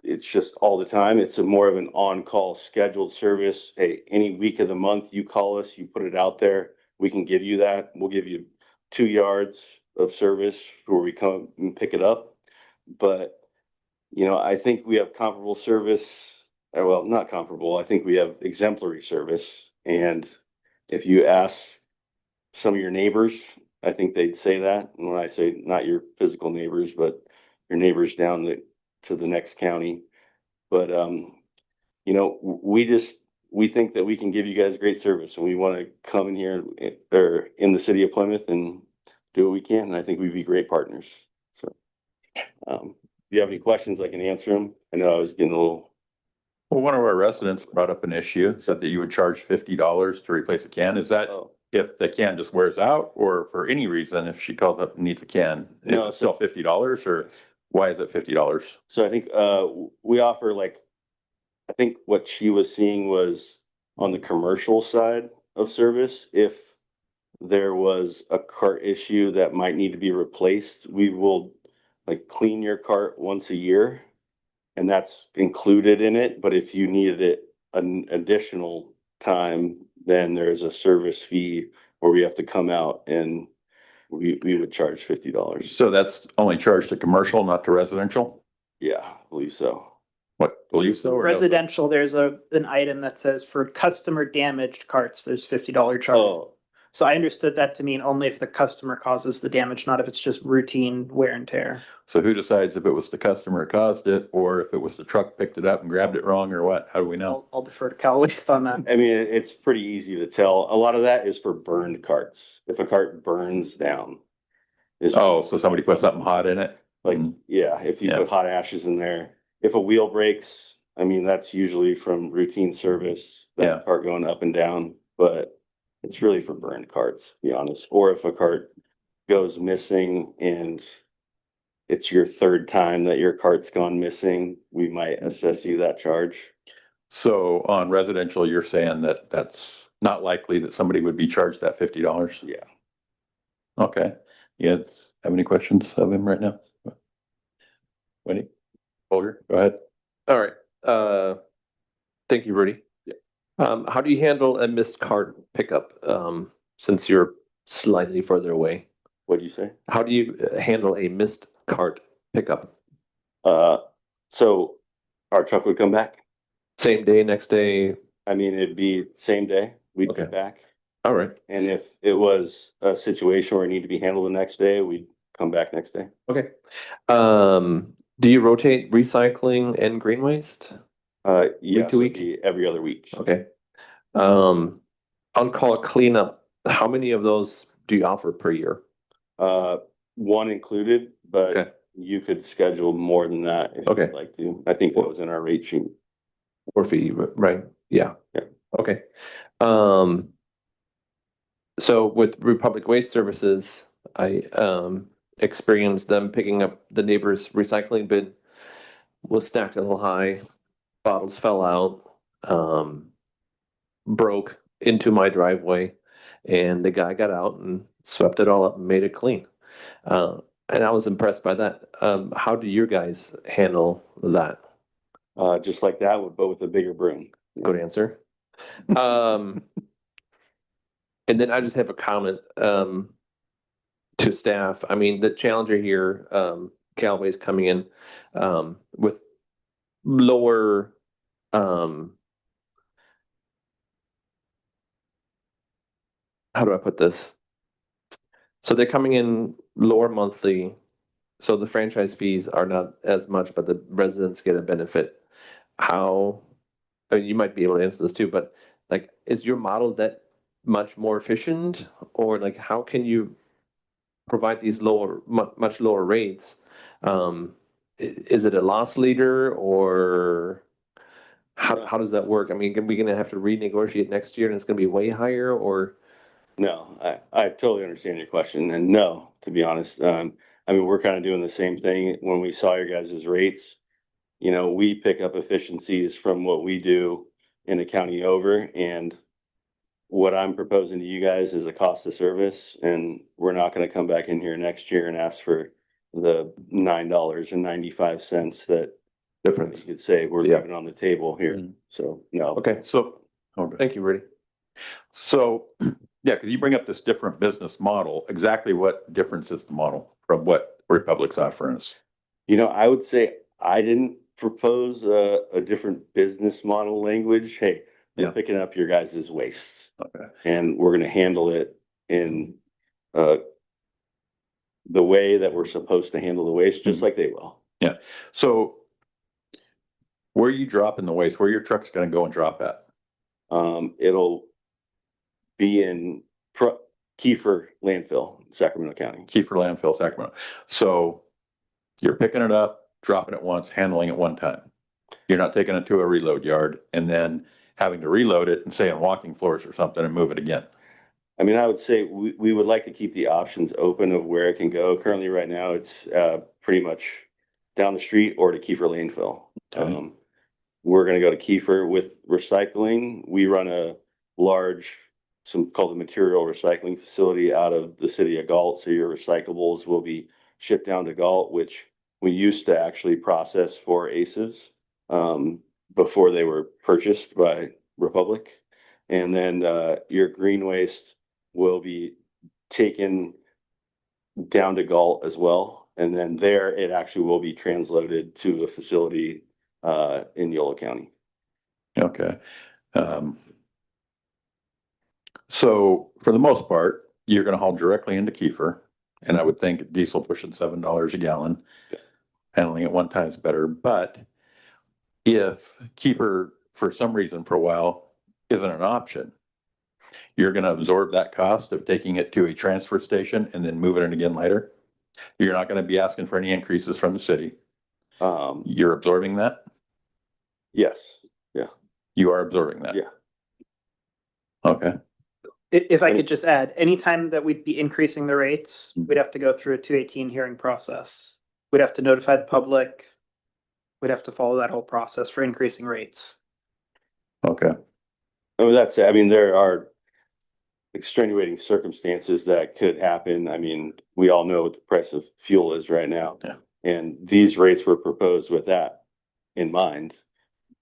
it's just all the time. It's more of an on-call scheduled service. Hey, any week of the month, you call us, you put it out there, we can give you that. We'll give you 2 yards of service where we come and pick it up. But, I think we have comparable service. Well, not comparable. I think we have exemplary service. And if you ask some of your neighbors, I think they'd say that. And when I say not your physical neighbors, but your neighbors down to the next county. But, we think that we can give you guys great service, and we want to come in here or in the city of Plymouth and do what we can. And I think we'd be great partners. So, if you have any questions, I can answer them. I know I was getting a little. Well, one of our residents brought up an issue, said that you would charge $50 to replace a can. Is that if the can just wears out, or for any reason, if she calls up and needs a can, No, it's still $50, or why is it $50? So I think we offer, I think what she was seeing was on the commercial side of service. If there was a cart issue that might need to be replaced, we will clean your cart once a year, and that's included in it. But if you needed it an additional time, then there's a service fee where we have to come out, and we would charge $50. So that's only charged to commercial, not to residential? Yeah, I believe so. What, believe so? Or no? Residential, there's an item that says for customer damaged carts, there's $50 charge. Oh, So I understood that to mean only if the customer causes the damage, not if it's just routine wear and tear. So who decides if it was the customer who caused it, or if it was the truck picked it up and grabbed it wrong, or what? How do we know? I'll defer to Cal Waste on that. I mean, it's pretty easy to tell. A lot of that is for burned carts. If a cart burns down. Oh, so somebody put something hot in it? Like, Mm. yeah, if you Yeah. put hot ashes in there, if a wheel breaks, I mean, that's usually from routine service. Yeah. That cart going up and down, but it's really for burned carts, to be honest. Or if a cart goes missing and it's your third time that your cart's gone missing, we might assess you that charge. So on residential, you're saying that that's not likely that somebody would be charged that $50? Yeah. Okay. You have any questions of him right now? Wendy? Holger, go ahead. All right. Thank you, Rudy. How do you handle a missed cart pickup, since you're slightly further away? What'd you say? How do you handle a missed cart pickup? So our truck would come back. Same day, next day? I mean, it'd be same day, we'd Okay. get back. All right. And if it was a situation where it needed to be handled the next day, we'd come back next day. Okay. Do you rotate recycling and green waste? Yeah, to so it'd week? be every other week. Okay. On-call cleanup, how many of those do you offer per year? One included, Okay. but you could schedule more than that if Okay. you'd like to. I think that was in our rate sheet. Or fee, right? Yeah. Yeah. Okay. So with Republic Waste Services, I experienced them picking up the neighbor's recycling bin, was stacked a little high, bottles fell out, broke into my driveway, and the guy got out and swept it all up and made it clean. And I was impressed by that. How do you guys handle that? Just like that, but with a bigger broom. Good answer. And then I just have a comment to staff. I mean, the challenger here, Calway's coming in with lower how do I put this? So they're coming in lower monthly. So the franchise fees are not as much, but the residents get a benefit. How, I mean, you might be able to answer this too, but like, is your model that much more efficient? Or like, how can you provide these lower, much lower rates? Is it a loss leader, or how does that work? I mean, are we gonna have to renegotiate next year and it's gonna be way higher, or? No, I totally understand your question, and no, to be honest, I mean, we're kind of doing the same thing when we saw your guys' rates. You know, we pick up efficiencies from what we do in the county over, and what I'm proposing to you guys is a cost of service, and we're not gonna come back in here next year and ask for the $9.95 that you Difference. could say we're Yeah. leaving on the table here, Mm. so, no. Okay, So, thank you, Rudy. so, yeah, because you bring up this different business model. Exactly what difference is the model from what Republic's offering us? You know, I would say I didn't propose a different business model language. Hey, Yeah. we're picking up your guys' wastes Okay. and we're gonna handle it in the way that we're supposed to handle the waste, just like they will. So where are you dropping the waste? Where your truck's gonna go and drop at? It'll be in Kiefer landfill, Sacramento County. Kiefer landfill, Sacramento. So you're picking it up, dropping it once, handling it one time. You're not taking it to a reload yard and then having to reload it and say on walking floors or something and move it again. I mean, I would say we would like to keep the options open of where it can go. Currently, right now, it's pretty much down the street or to Kiefer landfill. Okay. We're gonna go to Kiefer with recycling. We run a large, some called the material recycling facility out of the city of Galt. So your recyclables will be shipped down to Galt, which we used to actually process for ACEs before they were purchased by Republic. And then your green waste will be taken down to Galt as well. And then there, it actually will be transloaded to a facility in Yolo County. Okay. So for the most part, you're gonna haul directly into Kiefer. And I would think diesel pushing $7 a gallon. Handling it one time is better, but if Kiefer, for some reason for a while, isn't an option, you're gonna absorb that cost of taking it to a transfer station and then moving it again later. You're not gonna be asking for any increases from the city. You're absorbing that? Yes, You are absorbing that? Yeah. Okay, If I could just add, anytime that we'd be increasing the rates, we'd have to go through a 218 hearing process. We'd have to notify the public. We'd have to follow that whole process for increasing rates. okay. oh, that's, I mean, there are extenuating circumstances that could happen. I mean, we all know what the price of fuel is right now. Yeah. And these rates were proposed with that in mind.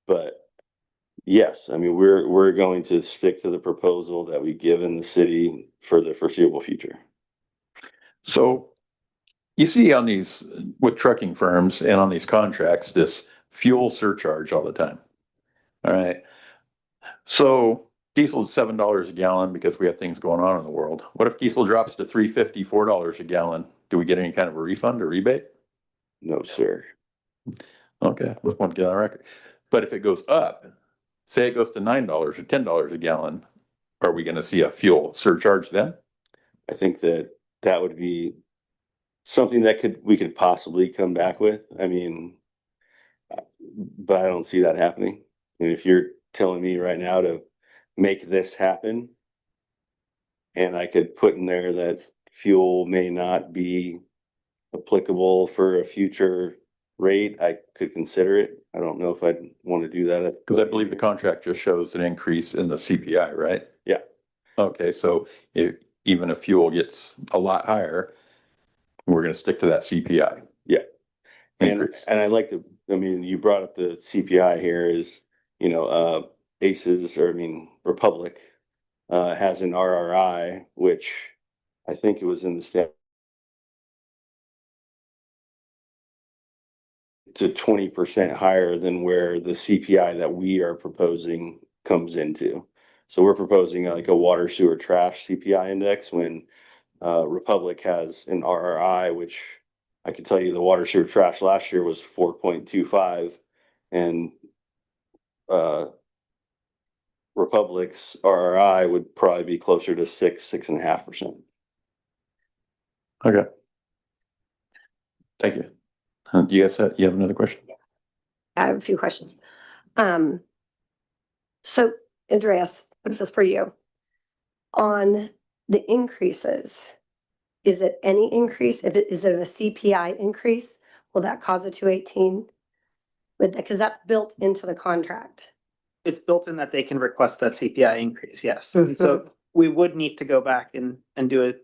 But yes, I mean, we're going to stick to the proposal that we give in the city for the foreseeable future. So you see on these, with trucking firms and on these contracts, this fuel surcharge all the time. All right. So diesel's $7 a gallon because we have things going on in the world. What if diesel drops to $3.50, $4 a gallon? Do we get any kind of a refund or rebate? No, sir. Okay, just want to get on record. But if it goes up, say it goes to $9 or $10 a gallon, are we gonna see a fuel surcharge then? I think that that would be something that we could possibly come back with. I mean, but I don't see that happening. And if you're telling me right now to make this happen, and I could put in there that fuel may not be applicable for a future rate, I could consider it. I don't know if I'd want to do that. Because I believe the contract just shows an increase in the CPI, right? Yeah. Okay, so if, even if fuel gets a lot higher, we're gonna stick to that CPI. Yeah. Increase. And I like I mean, you brought up the CPI here is, ACES, or I mean, Republic, has an RRI, which I think it was in the stat to 20% higher than where the CPI that we are proposing comes into. So we're proposing like a water, sewer, trash CPI index when Republic has an RRI, which I can tell you the water, sewer, trash last year was 4.25, and Republic's RRI would probably be closer to 6.5%. Okay. Thank you. You have another question? I have a few questions. So Andreas, this is for you. On the increases, is it any increase? Is it a CPI increase? Will that cause a 218? Because that's built into the contract. It's built in that they can request that CPI increase, yes. And so we would need to go back and do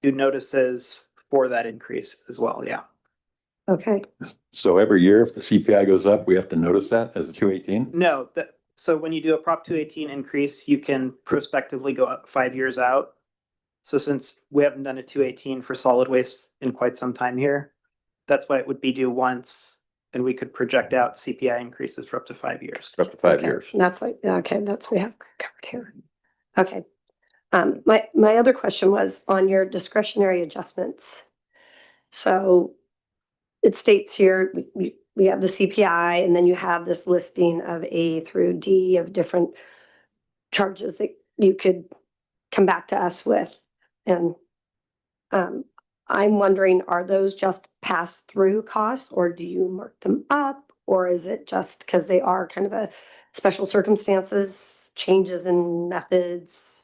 notices for that increase as well, yeah. Okay, So every year, if the CPI goes up, we have to notice that as a 218? No, so when you do a Prop 218 increase, you can prospectively go up 5 years out. So since we haven't done a 218 for solid waste in quite some time here, that's why it would be due once, and we could project out CPI increases for up to 5 years. Up to 5 okay. years. That's like, okay, that's we have covered here. Okay. My other question was on your discretionary adjustments. So it states here, we have the CPI, and then you have this listing of A through D of different charges that you could come back to us with. And I'm wondering, are those just pass-through costs, or do you mark them up? Or is it just because they are kind of a special circumstances, changes in methods,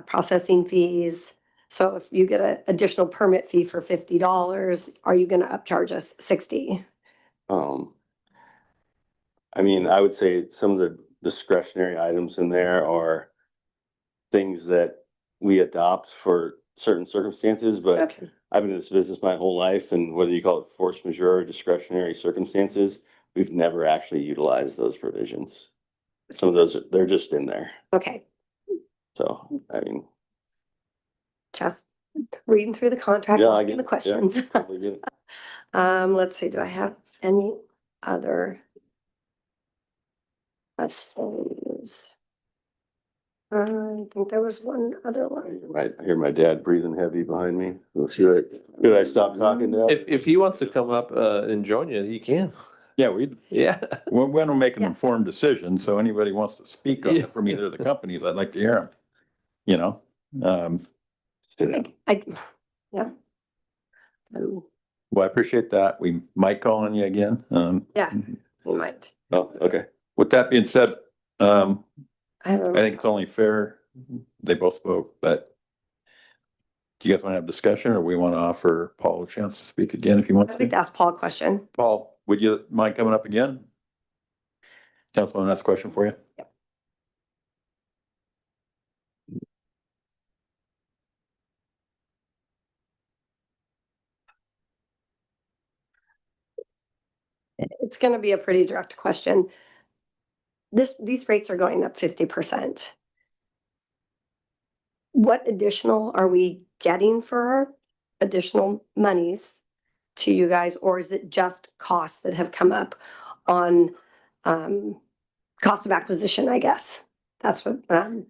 processing fees? So if you get an additional permit fee for $50, are you gonna upcharge us 60? I mean, I would say some of the discretionary items in there are things that we adopt for certain circumstances, but Okay, I've been in this business my whole life, and whether you call it force majeure or discretionary circumstances, we've never actually utilized those provisions. Some of those, they're just in there. okay, So, I mean, just reading through the contract, Yeah, I asking get the it, yeah. questions. totally get it. Let's see, do I have any other questions? I think there was one other one. I hear my dad breathing heavy behind me. So should I stop talking now? If he wants to come up and join you, he can. Yeah, we Yeah. want to make an Yeah. informed decision. So anybody wants to speak on it from either of the companies, I'd like to hear them. You know, Sit down. Yeah. well, I appreciate that. We might call on you again. Yeah. You might. Oh, okay. With that being said, I have I a, think it's only fair. They both spoke, but do you guys want to have discussion or we want to offer Paul a chance to speak again if you want I'd like to? to ask Paul a question. Paul, would you mind coming up again? Councilman, that's a question for you. It's gonna be a pretty direct question. These rates are going up 50%. What additional are we getting for additional monies to you guys, or is it just costs that have come up on cost of acquisition, I guess? That's what I'm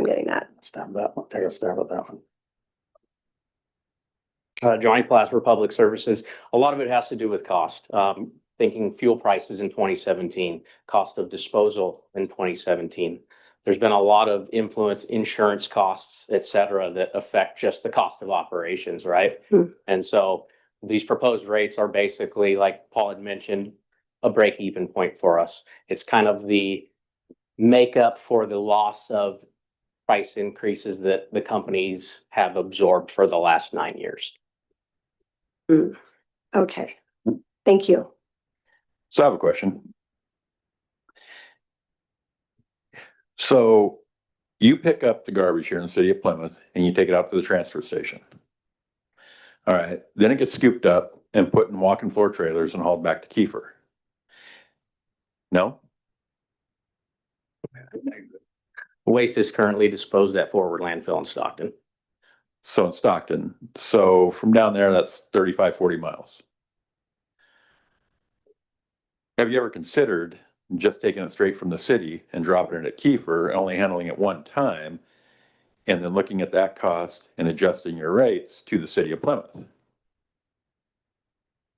getting at. Stab that one, take a stab at that one. Johnny Plaster, Public Services. A lot of it has to do with cost. Thinking fuel prices in 2017, cost of disposal in 2017. There's been a lot of influence, insurance costs, et cetera, that affect just the cost of operations, right? And so these proposed rates are basically, like Paul had mentioned, a break-even point for us. It's kind of the makeup for the loss of price increases that the companies have absorbed for the last 9 years. Okay, thank you. So I have a question. So you pick up the garbage here in the city of Plymouth and you take it out to the transfer station. All right, then it gets scooped up and put in walk-in floor trailers and hauled back to Kiefer. No? Waste is currently disposed at Forward Landfill in Stockton. So in Stockton, so from down there, that's 35, 40 miles. Have you ever considered just taking it straight from the city and dropping it at Kiefer, only handling it one time, and then looking at that cost and adjusting your rates to the city of Plymouth?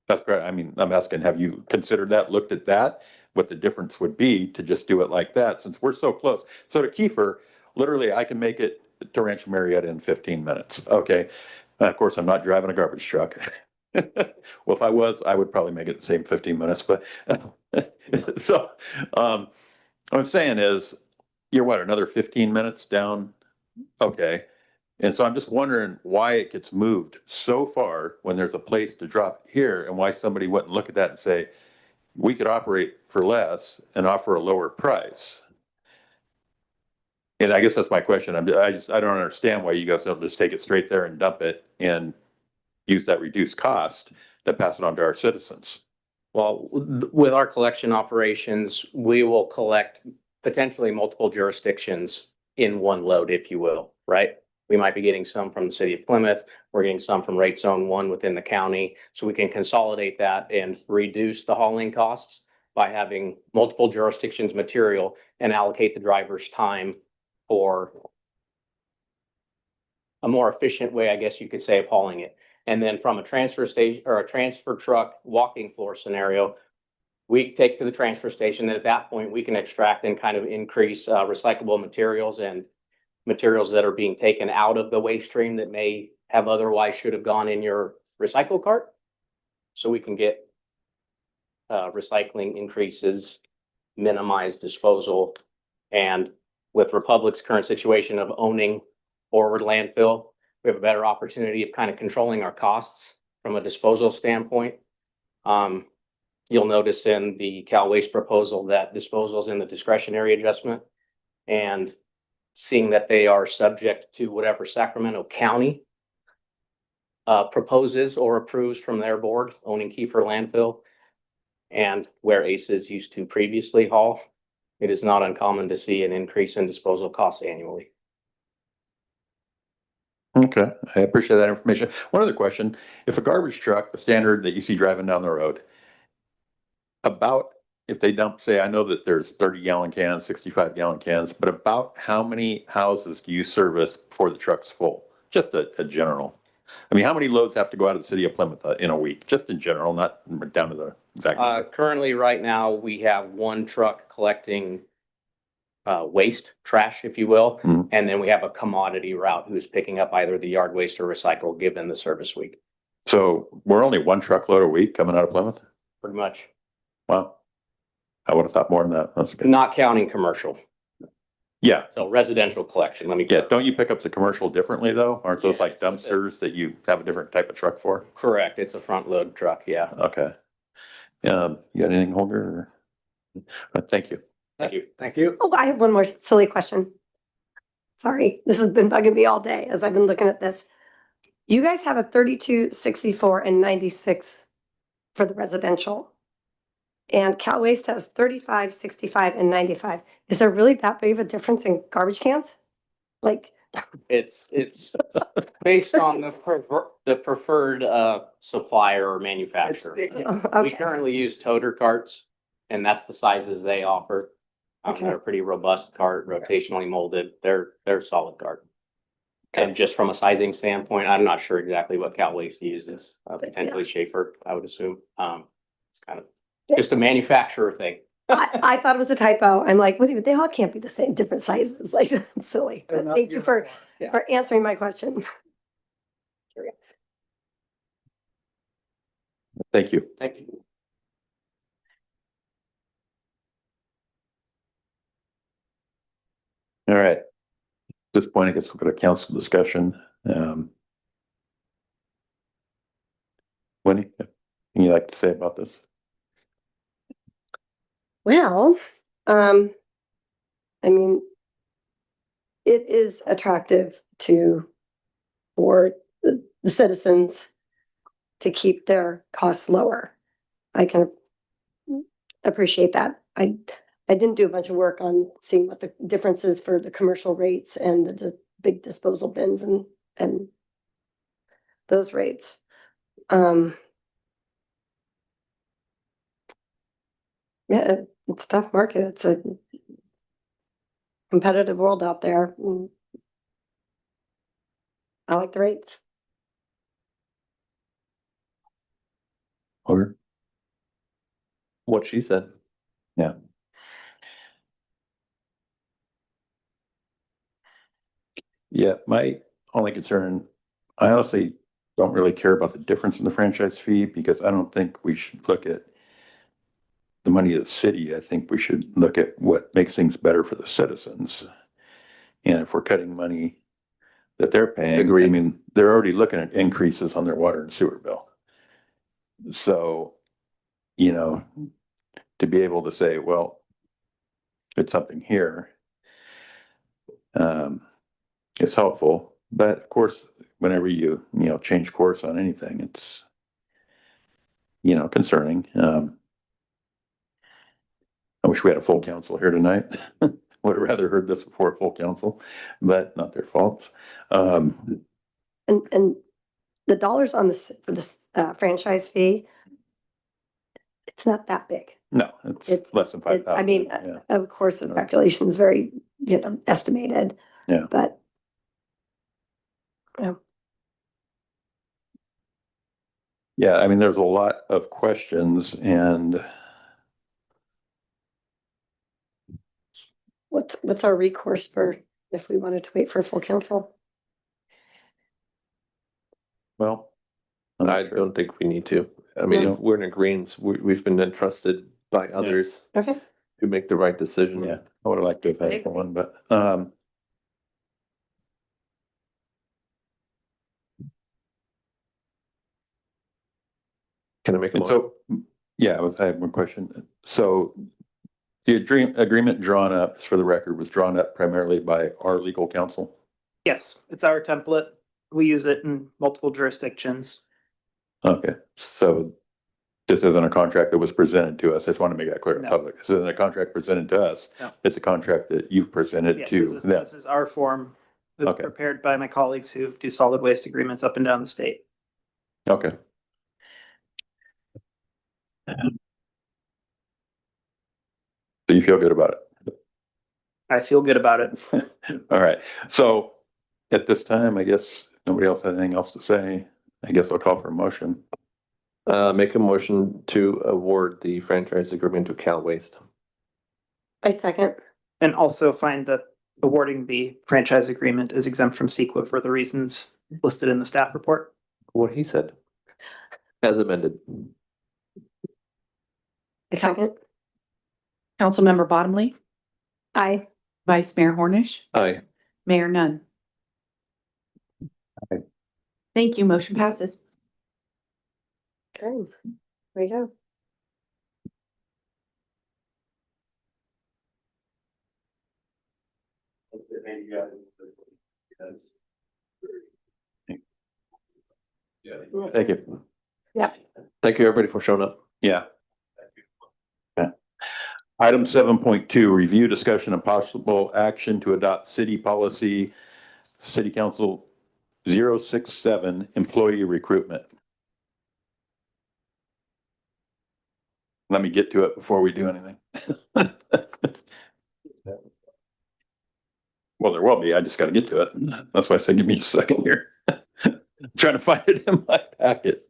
That's correct. I mean, I'm asking, have you considered that, looked at that? What the difference would be to just do it like that, since we're so close. So to Kiefer, literally, I can make it to Rancho Marietta in 15 minutes, okay? Of course, I'm not driving a garbage truck. Well, if I was, I would probably make it the same 15 minutes, but so what I'm saying is, you're what, another 15 minutes down? Okay. And so I'm just wondering why it gets moved so far when there's a place to drop here, and why somebody wouldn't look at that and say, we could operate for less and offer a lower price. And I guess that's my question. I don't understand why you guys don't just take it straight there and dump it and use that reduced cost to pass it on to our citizens. Well, with our collection operations, we will collect potentially multiple jurisdictions in one load, if you will, right? We might be getting some from the city of Plymouth. We're getting some from Rate Zone 1 within the county. So we can consolidate that and reduce the hauling costs by having multiple jurisdictions material and allocate the driver's time for a more efficient way, I guess you could say, of hauling it. And then from a transfer station or a transfer truck walking floor scenario, we take to the transfer station, and at that point we can extract and kind of increase recyclable materials and materials that are being taken out of the waste stream that may have otherwise should have gone in your recycle cart. So we can get recycling increases, minimize disposal. And with Republic's current situation of owning Forward Landfill, we have a better opportunity of kind of controlling our costs from a disposal standpoint. You'll notice in the Cal Waste proposal that disposal is in the discretionary adjustment, and seeing that they are subject to whatever Sacramento County proposes or approves from their board owning Kiefer Landfill, and where ACES used to previously haul, it is not uncommon to see an increase in disposal costs annually. Okay, I appreciate that information. One other question, if a garbage truck, the standard that you see driving down the road, about if they dump, say, I know that there's 30-gallon cans, 65-gallon cans, but about how many houses do you service before the truck's full? Just a general. I mean, how many loads have to go out of the city of Plymouth in a week? Just in general, not down to the exact number. Currently, right now, we have one truck collecting waste, trash, if you will. Mhm. And then we have a commodity route who's picking up either the yard waste or recycle given the service week, So we're only one truckload a week coming out of Plymouth? pretty much. Wow. I would have thought more than that. That's good. Not counting commercial. Yeah, So residential collection, let me. yeah. Don't you pick up the commercial differently though? Aren't those Yeah, like dumpsters that you have a different type of truck for? Correct. It's a front load truck. Yeah. Okay. You got anything, Holger? Thank you. Thank you. Thank you. Oh, I have one more silly question. Sorry, this has been bugging me all day as I've been looking at this. You guys have a 32, 64, and 96 for the residential. And Cal Waste has 35, 65, and 95. Is there really that big of a difference in garbage cans? Like, It's based on the preferred supplier or manufacturer. We okay, currently use toter carts, and that's the sizes they offer. Okay. They're a pretty robust cart, rotationally molded. They're solid cart. And just from a sizing standpoint, I'm not sure exactly what Cal Waste uses, potentially Schaefer, I would assume. It's kind of just a manufacturer thing. I thought it was a typo. I'm like, wait, they all can't be the same, different sizes. Like, that's silly. They're But not thank you for uniform. for answering my question. Curious. Thank you. Thank you. All right. At this point, I guess we'll go to council discussion. Winnie, anything you'd like to say about this? Well, I mean, it is attractive for the citizens to keep their costs lower. I can appreciate that. I didn't do a bunch of work on seeing what the difference is for the commercial rates and the big disposal bins and those rates. Yeah, it's a tough market. It's a competitive world out there. I like the rates. Holger? What she said. Yeah. Yeah, my only concern, I honestly don't really care about the difference in the franchise fee because I don't think we should look at the money of the city. I think we should look at what makes things better for the citizens. And if we're cutting money that they're paying, I Agreed. mean, they're already looking at increases on their water and sewer bill. So, to be able to say, well, it's something here, it's helpful. But of course, whenever you change course on anything, it's, concerning. I wish we had a full council here tonight. Would have rather heard this before a full council, but not their fault. And the dollars on for this franchise fee, it's not that big. No, it's less than 5,000. I mean, Yeah. of course, the calculation is very, estimated. Yeah. But Yeah, I mean, there's a lot of questions and what's our recourse for if we wanted to wait for a full council? well, I'm not I sure. don't think we need to. I mean, No. if we're in agreement, we've been entrusted by others Okay. to make the right decision. Yeah, I would have liked to have had agree. one, but, Can I make a and motion? so, yeah, I have one question. So the agreement drawn up, just for the record, was drawn up primarily by our legal counsel? Yes, it's our template. We use it in multiple jurisdictions. Okay, so this isn't a contract that was presented to us. I just want to make that clear in No. public. This isn't a contract presented to us. No. It's a contract that you've presented Yeah, to them. this is our form that's Okay. prepared by my colleagues who do solid waste agreements up and down the state. Okay. So you feel good about it? I feel good about it. All right. So at this time, I guess nobody else has anything else to say. I guess I'll call for a motion. Make a motion to award the franchise agreement to Cal Waste. I second. And also find that awarding the franchise agreement is exempt from CEQA for the reasons listed in the staff report. What he said. As amended. I second. Councilmember Bottomley, Aye. Vice Mayor Hornish, Aye. Mayor Nunn. Aye. Thank you. Motion passes. Okay, there you go. Thank you. Yeah. Thank you, everybody, for showing up. Yeah. Okay. Item 7.2, review, discussion, and possible action to adopt city policy, City Council 067, employee recruitment. Let me get to it before we do anything. Well, there will be. I just got to get to it. That's why I said, give me a second here. I'm trying to find it in my packet.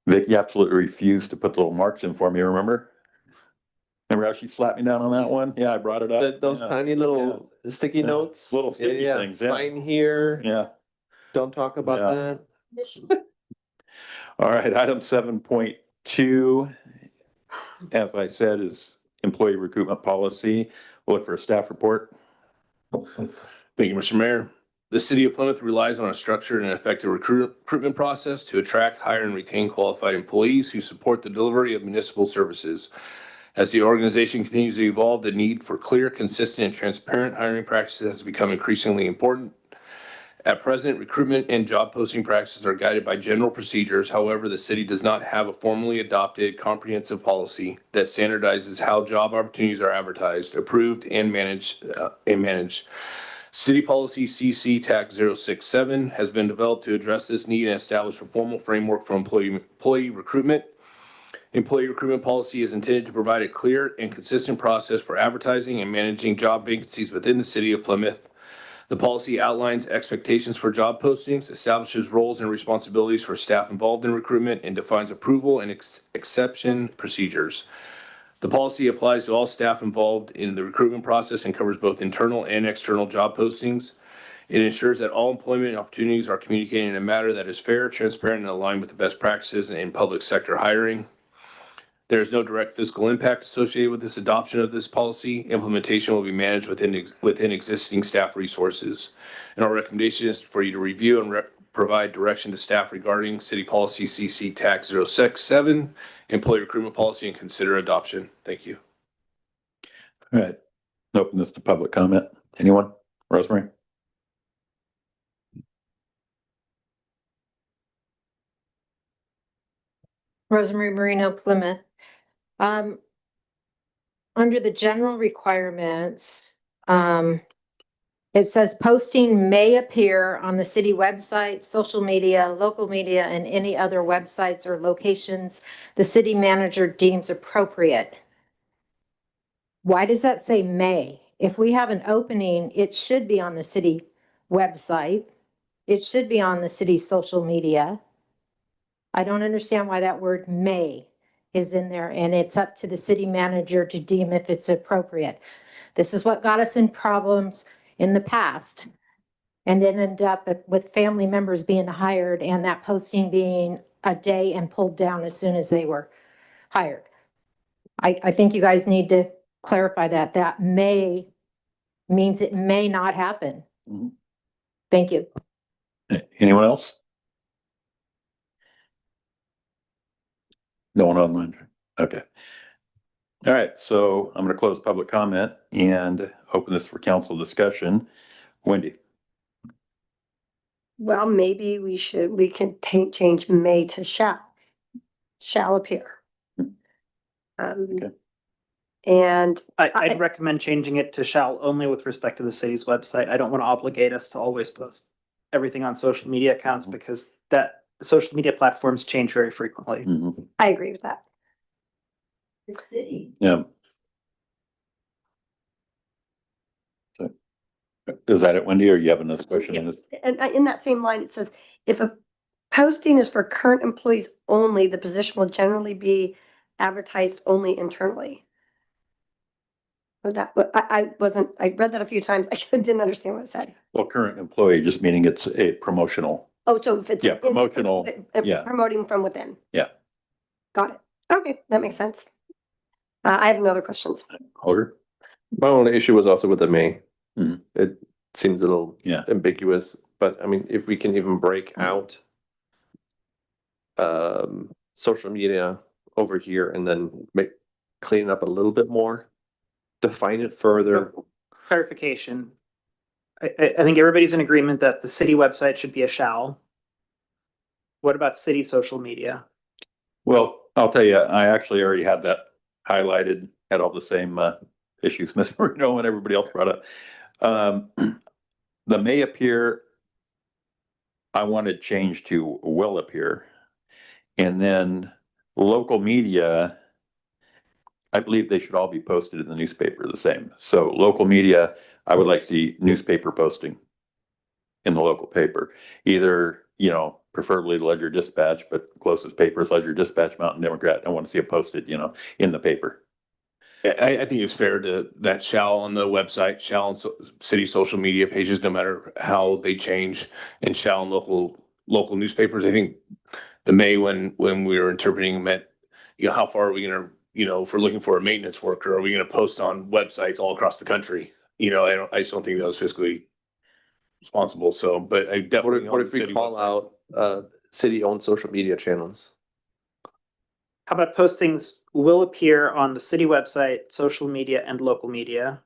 Vicky absolutely refused to put the little marks in for me, remember? Remember how she slapped me down on that one? Yeah, I brought it up. Those Yeah. tiny little sticky Yeah. notes. Little sticky things, yeah. Sign here. Yeah. Don't talk about Yeah. that. All right, item 7.2, as I said, is employee recruitment policy. We'll look for a staff report. Thank you, Mr. Mayor. The city of Plymouth relies on a structured and effective recruitment process to attract, hire, and retain qualified employees who support the delivery of municipal services. As the organization continues to evolve, the need for clear, consistent, and transparent hiring practices has become increasingly important. At present, recruitment and job posting practices are guided by general procedures. However, the city does not have a formally adopted comprehensive policy that standardizes how job opportunities are advertised, approved, and managed. City Policy CC TAC 067 has been developed to address this need and establish a formal framework for employee recruitment. Employee recruitment policy is intended to provide a clear and consistent process for advertising and managing job vacancies within the city of Plymouth. The policy outlines expectations for job postings, establishes roles and responsibilities for staff involved in recruitment, and defines approval and exception procedures. The policy applies to all staff involved in the recruitment process and covers both internal and external job postings. It ensures that all employment opportunities are communicated in a manner that is fair, transparent, and aligned with the best practices in public sector hiring. There is no direct fiscal impact associated with this adoption of this policy. Implementation will be managed within existing staff resources. And our recommendation is for you to review and provide direction to staff regarding City Policy CC TAC 067, employee recruitment policy, and consider adoption. Thank you. All right, open this to public comment. Anyone? Rosemary? Rosemary Marino, Plymouth. Under the general requirements, it says posting may appear on the city website, social media, local media, and any other websites or locations the city manager deems appropriate. Why does that say may? If we have an opening, it should be on the city website. It should be on the city's social media. I don't understand why that word may is in there, and it's up to the city manager to deem if it's appropriate. This is what got us in problems in the past. And it ended up with family members being hired and that posting being a day and pulled down as soon as they were hired. I think you guys need to clarify that. That may means it may not happen. Mhm. Thank you. Anyone else? No one online? Okay. All right, so I'm going to close public comment and open this for council discussion. Wendy? Well, maybe we can change may to shall appear. Okay. And I'd recommend changing it to shall only with respect to the city's website. I don't want to obligate us to always post everything on social media accounts because that social media platforms change very frequently. Mhm. I agree with that. The city. Yeah. So, is that it, Wendy, or you have another question? And in that same line, it says, if a posting is for current employees only, the position will generally be advertised only internally. But that, but I wasn't, I read that a few times. I didn't understand what it said. Well, current employee, just meaning it's a promotional. Oh, so if it's. Yeah, promotional, yeah. Promoting from within. Yeah. Got it. Okay, that makes sense. I have no other questions. Holger? My only issue was also with the May. Mhm. It seems a little Yeah. ambiguous, but I mean, if we can even break out social media over here and then clean it up a little bit more, define it further. Clarification. I think everybody's in agreement that the city website should be a shall. What about city social media? Well, I'll tell you, I actually already had that highlighted, had all the same issues Ms. Marino and everybody else brought up. The may appear, I wanted change to will appear. And then local media, I believe they should all be posted in the newspaper the same. So local media, I would like to see newspaper posting in the local paper, either, you know, preferably the Ledger Dispatch, but closest paper is Ledger Dispatch, Mountain Democrat. I want to see it posted, you know, in the paper. I think it's fair to that shall on the website, shall on city social media pages, no matter how they change, and shall on local newspapers. I think the May when we were interpreting meant, you know, how far are we gonna, you know, if we're looking for a maintenance worker, are we gonna post on websites all across the country? You know, I just don't think that was fiscally responsible. So, but I definitely. What if we call out city-owned social media channels? How about postings will appear on the city website, social media, and local media?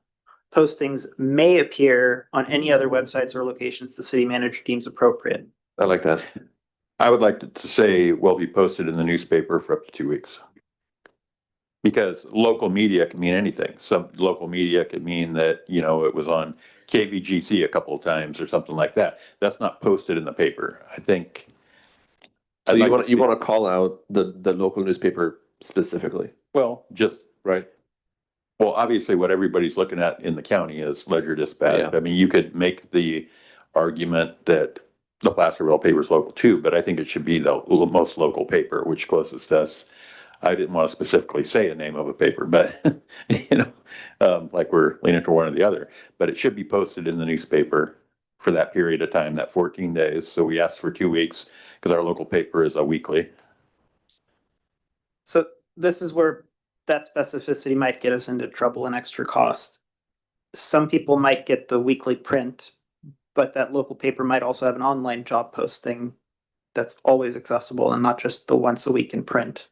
Postings may appear on any other websites or locations the city manager deems appropriate. I like that. I would like to say will be posted in the newspaper for up to 2 weeks. Because local media can mean anything. Some local media could mean that, you know, it was on KVGC a couple of times or something like that. That's not posted in the paper. I think. So I'd you like want to you see- want to call out the local newspaper specifically, Well, just, right? well, obviously what everybody's looking at in the county is Ledger Dispatch. Yeah. I mean, you could make the argument that the Placerville paper is local too, but I think it should be the most local paper, which closest to us. I didn't want to specifically say a name of a paper, but you know, like we're leaning to one or the other, but it should be posted in the newspaper for that period of time, that 14 days. So we asked for 2 weeks because our local paper is a weekly. So this is where that specificity might get us into trouble and extra cost. Some people might get the weekly print, but that local paper might also have an online job posting that's always accessible and not just the once a week in print.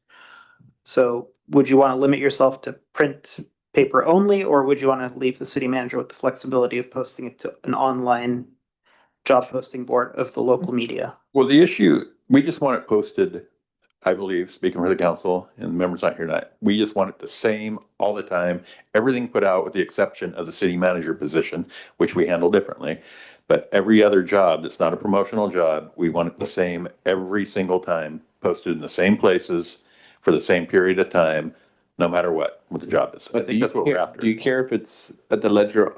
So would you want to limit yourself to print paper only, or would you want to leave the city manager with the flexibility of posting it to an online job posting board of the local media? Well, the issue, we just want it posted, I believe, speaking for the council and the members not here tonight, we just want it the same all the time. Everything put out with the exception of the city manager position, which we handle differently. But every other job that's not a promotional job, we want it the same every single time, posted in the same places for the same period of time, no matter what the job is. I But do think you that's what we're care, after. do you care if it's at the Ledger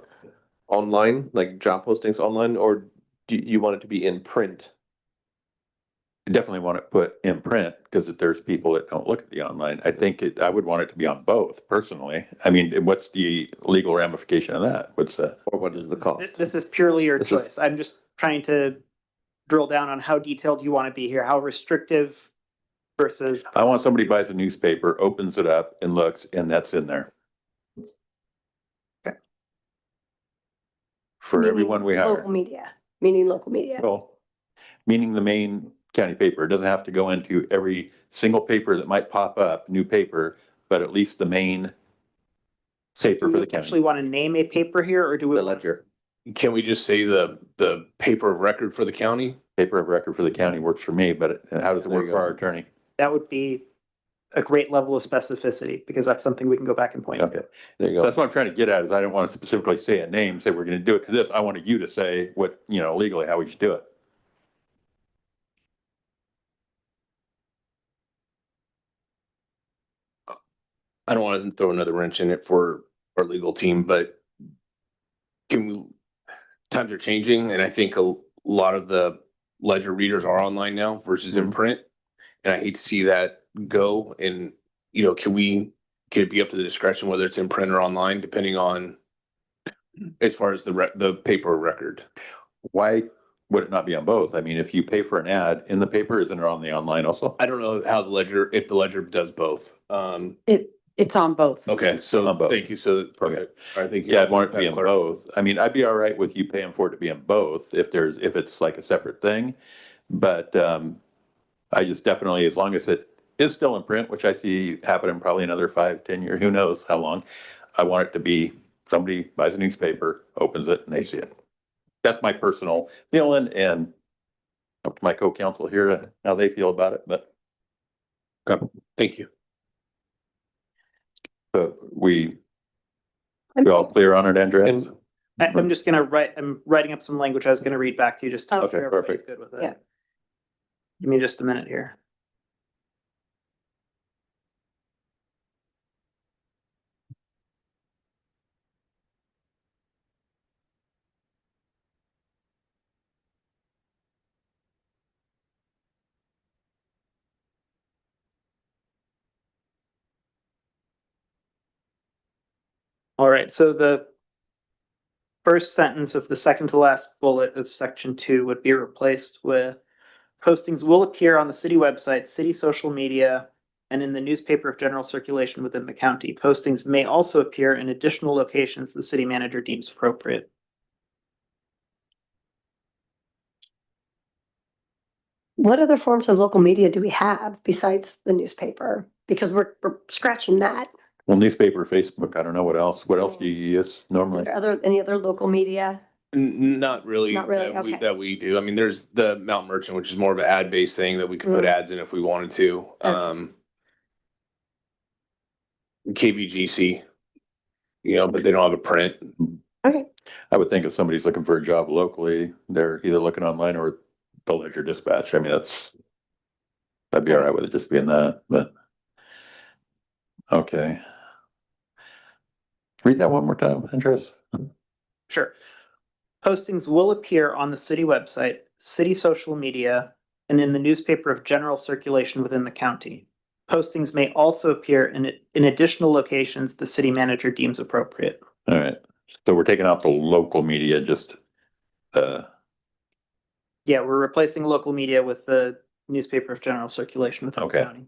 online, like job postings online, or do you want it to be in print? I definitely want it put in print because if there's people that don't look at the online, I think I would want it to be on both personally. I mean, what's the legal ramification of that? What's that? Or what is the cost? This is purely your This is- choice. I'm just trying to drill down on how detailed you want to be here, how restrictive versus. I want somebody buys a newspaper, opens it up and looks, and that's in there. Okay. For Meaning everyone we Local hire. media, meaning local media. Well, meaning the main county paper. It doesn't have to go into every single paper that might pop up, new paper, but at least the main paper Do for we the actually county. want to name a paper here, or do we? The Ledger. Can we just say the paper of record for the county? Paper of record for the county works for me, but how does it There work you for go. our attorney? That would be a great level of specificity, because that's something we can go back and point Okay. to. There you So go. that's what I'm trying to get at is I don't want to specifically say a name, say we're going to do it to this. I wanted you to say what, you know, legally how we should do it. I don't want to throw another wrench in it for our legal team, but times are changing, and I think a lot of the ledger readers are online now versus in print. And I hate to see that go. And, can it be up to the discretion whether it's in print or online, depending on as far as the paper record? Why would it not be on both? I mean, if you pay for an ad in the paper, isn't it on the online also? I don't know how if the ledger does both. It's on both. Okay, so On both. thank you. So, Okay. I think. Yeah, I'd want it to be in both. I mean, I'd be all right with you paying for it to be in both if it's like a separate thing. But I just definitely, as long as it is still in print, which I see happening probably another 5-10 years, who knows how long, I want it to be, somebody buys a newspaper, opens it, and they see it. That's my personal feeling, and up to my co-counsel here, how they feel about it, but. Thank you. So we all clear on it, Andres? I'm just gonna I'm writing up some language I was gonna read back to you just to make Okay, sure everybody's perfect. good with it. Yeah. Give me just a minute here. All right, so the first sentence of the second to last bullet of section 2 would be replaced with postings will appear on the city website, city social media, and in the newspaper of general circulation within the county. Postings may also appear in additional locations the city manager deems appropriate. What other forms of local media do we have besides the newspaper? Because we're scratching that. Well, newspaper, Facebook, I don't know what else. What else do you use normally? Any other local media? Not really. Not really, That okay. that we do. I mean, there's the Mount Merchant, which is more of an ad-based thing that we could put ads in if we wanted to. KVGC, but they don't have a print. Okay. I would think if somebody's looking for a job locally, they're either looking online or the Ledger Dispatch. I mean, I'd be all right with it just being that, but. Okay. Read that one more time, Andres. Sure. Postings will appear on the city website, city social media, and in the newspaper of general circulation within the county. Postings may also appear in additional locations the city manager deems appropriate. All right. So we're taking out the local media, just, Yeah, we're replacing local media with the newspaper of general circulation within the Okay. county.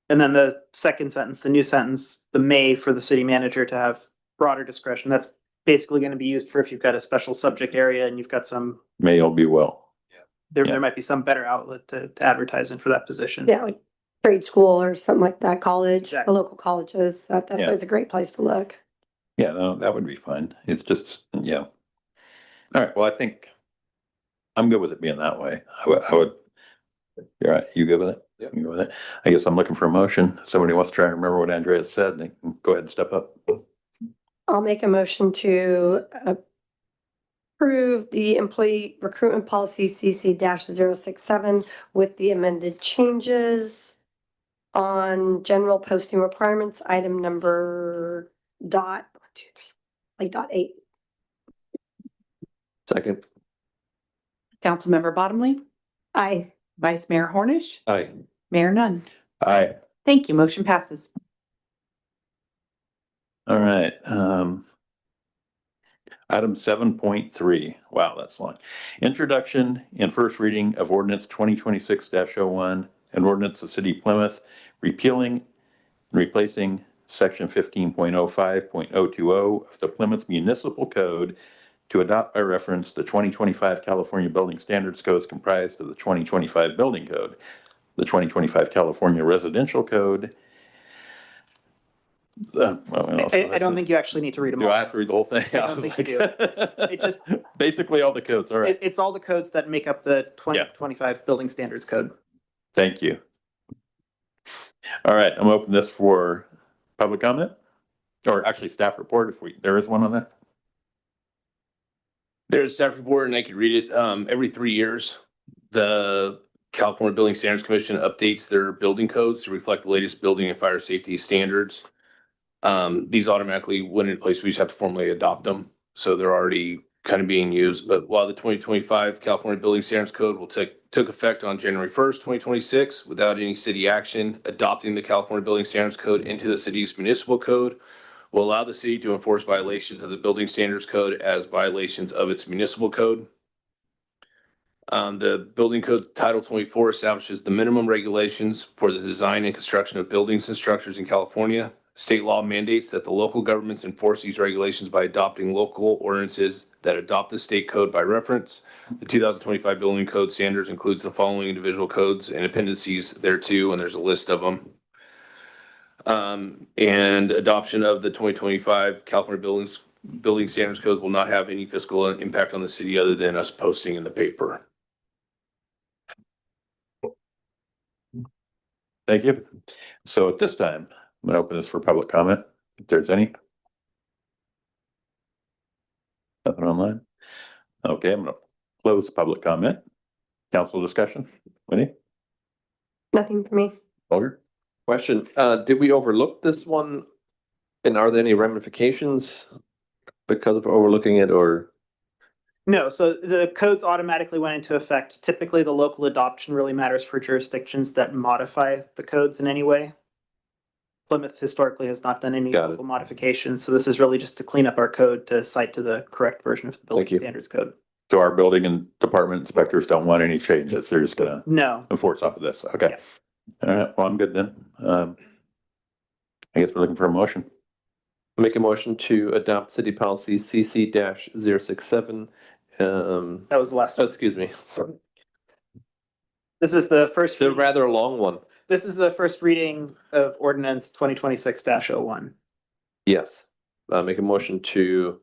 And then the second sentence, the new sentence, the may for the city manager to have broader discretion. That's basically going to be used for if you've got a special subject area and you've got some, may all be well. there Yeah. might be some better outlet to advertise in for that position. Yeah, like trade school or something like that, college, the Exactly. local colleges. That's Yeah. always a great place to look. Yeah, no, that would be fine. It's just, yeah. All right. Well, I think I'm good with it being that way. I would. You're right. You good with it? Yep. You good with it? I guess I'm looking for a motion. Somebody wants to try and remember what Andrea said, they can go ahead and step up. I'll make a motion to approve the employee recruitment policy CC-067 with the amended changes on general posting requirements, item number dot 8. Second. Councilmember Bottomley, Aye. Vice Mayor Hornish, Aye. Mayor Nunn. Aye. Thank you. Motion passes. All right. Item 7.3. Wow, that's long. Introduction and first reading of ordinance 2026-01, an ordinance of City of Plymouth repealing and replacing section 15.05.020 of the Plymouth Municipal Code to adopt by reference the 2025 California Building Standards Codes comprised of the 2025 Building Code, the 2025 California Residential Code. I don't think you actually need to read them Do all. I have to read the whole thing? I don't think you do. It just- Basically all the codes, all right. It's all the codes that make up the 2025 Building Standards Code. Thank you. All right, I'm open this for public comment, or actually staff report if there is one on that. There's a staff report and I could read it. Every 3 years, the California Building Standards Commission updates their building codes to reflect the latest building and fire safety standards. These automatically went into place. We just have to formally adopt them. So they're already kind of being used. But while the 2025 California Building Standards Code took effect on January 1st, 2026, without any city action, adopting the California Building Standards Code into the city's municipal code will allow the city to enforce violations of the Building Standards Code as violations of its municipal code. The Building Code Title 24 establishes the minimum regulations for the design and construction of buildings and structures in California. State law mandates that the local governments enforce these regulations by adopting local ordinances that adopt the state code by reference. The 2025 Building Code Standards includes the following individual codes and appendices thereto, and there's a list of them. And adoption of the 2025 California Building Standards Code will not have any fiscal impact on the city other than us posting in the paper. Thank you. So at this time, I'm going to open this for public comment, if there's any. Nothing online? Okay, I'm going to close public comment. Council discussion. Winnie? Nothing for me. Holger? Question, did we overlook this one? And are there any ramifications because of overlooking it, or? No, so the codes automatically went into effect. Typically, the local adoption really matters for jurisdictions that modify the codes in any way. Plymouth historically has not done any Got it. local modifications, so this is really just to clean up our code to cite to the correct version of the Thank building you. standards code. So our building and department inspectors don't want any changes. They're just going to No, enforce off of this. Okay. All right. Well, I'm good then. I guess we're looking for a motion. Make a motion to adopt city policy CC-067. that was the last one. Excuse me, This is the first. the rather long one. This is the first reading of ordinance 2026-01. Yes, make a motion to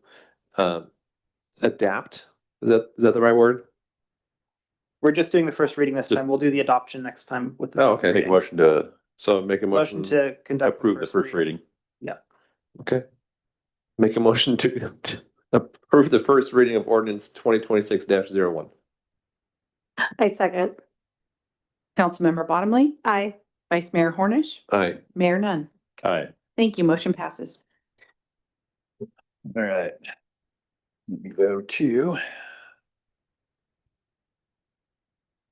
adapt. Is that the right word? We're just doing the first reading this Just- time. We'll do the adoption next time with the. Oh, okay. Make a motion to So make a Motion motion. to conduct. approve the first reading. Okay. Make a motion to approve the first reading of ordinance 2026-01. I second. Councilmember Bottomley, Aye. Vice Mayor Hornish, Aye. Mayor Nunn. Aye. Thank you. Motion passes. All right. Let me go to.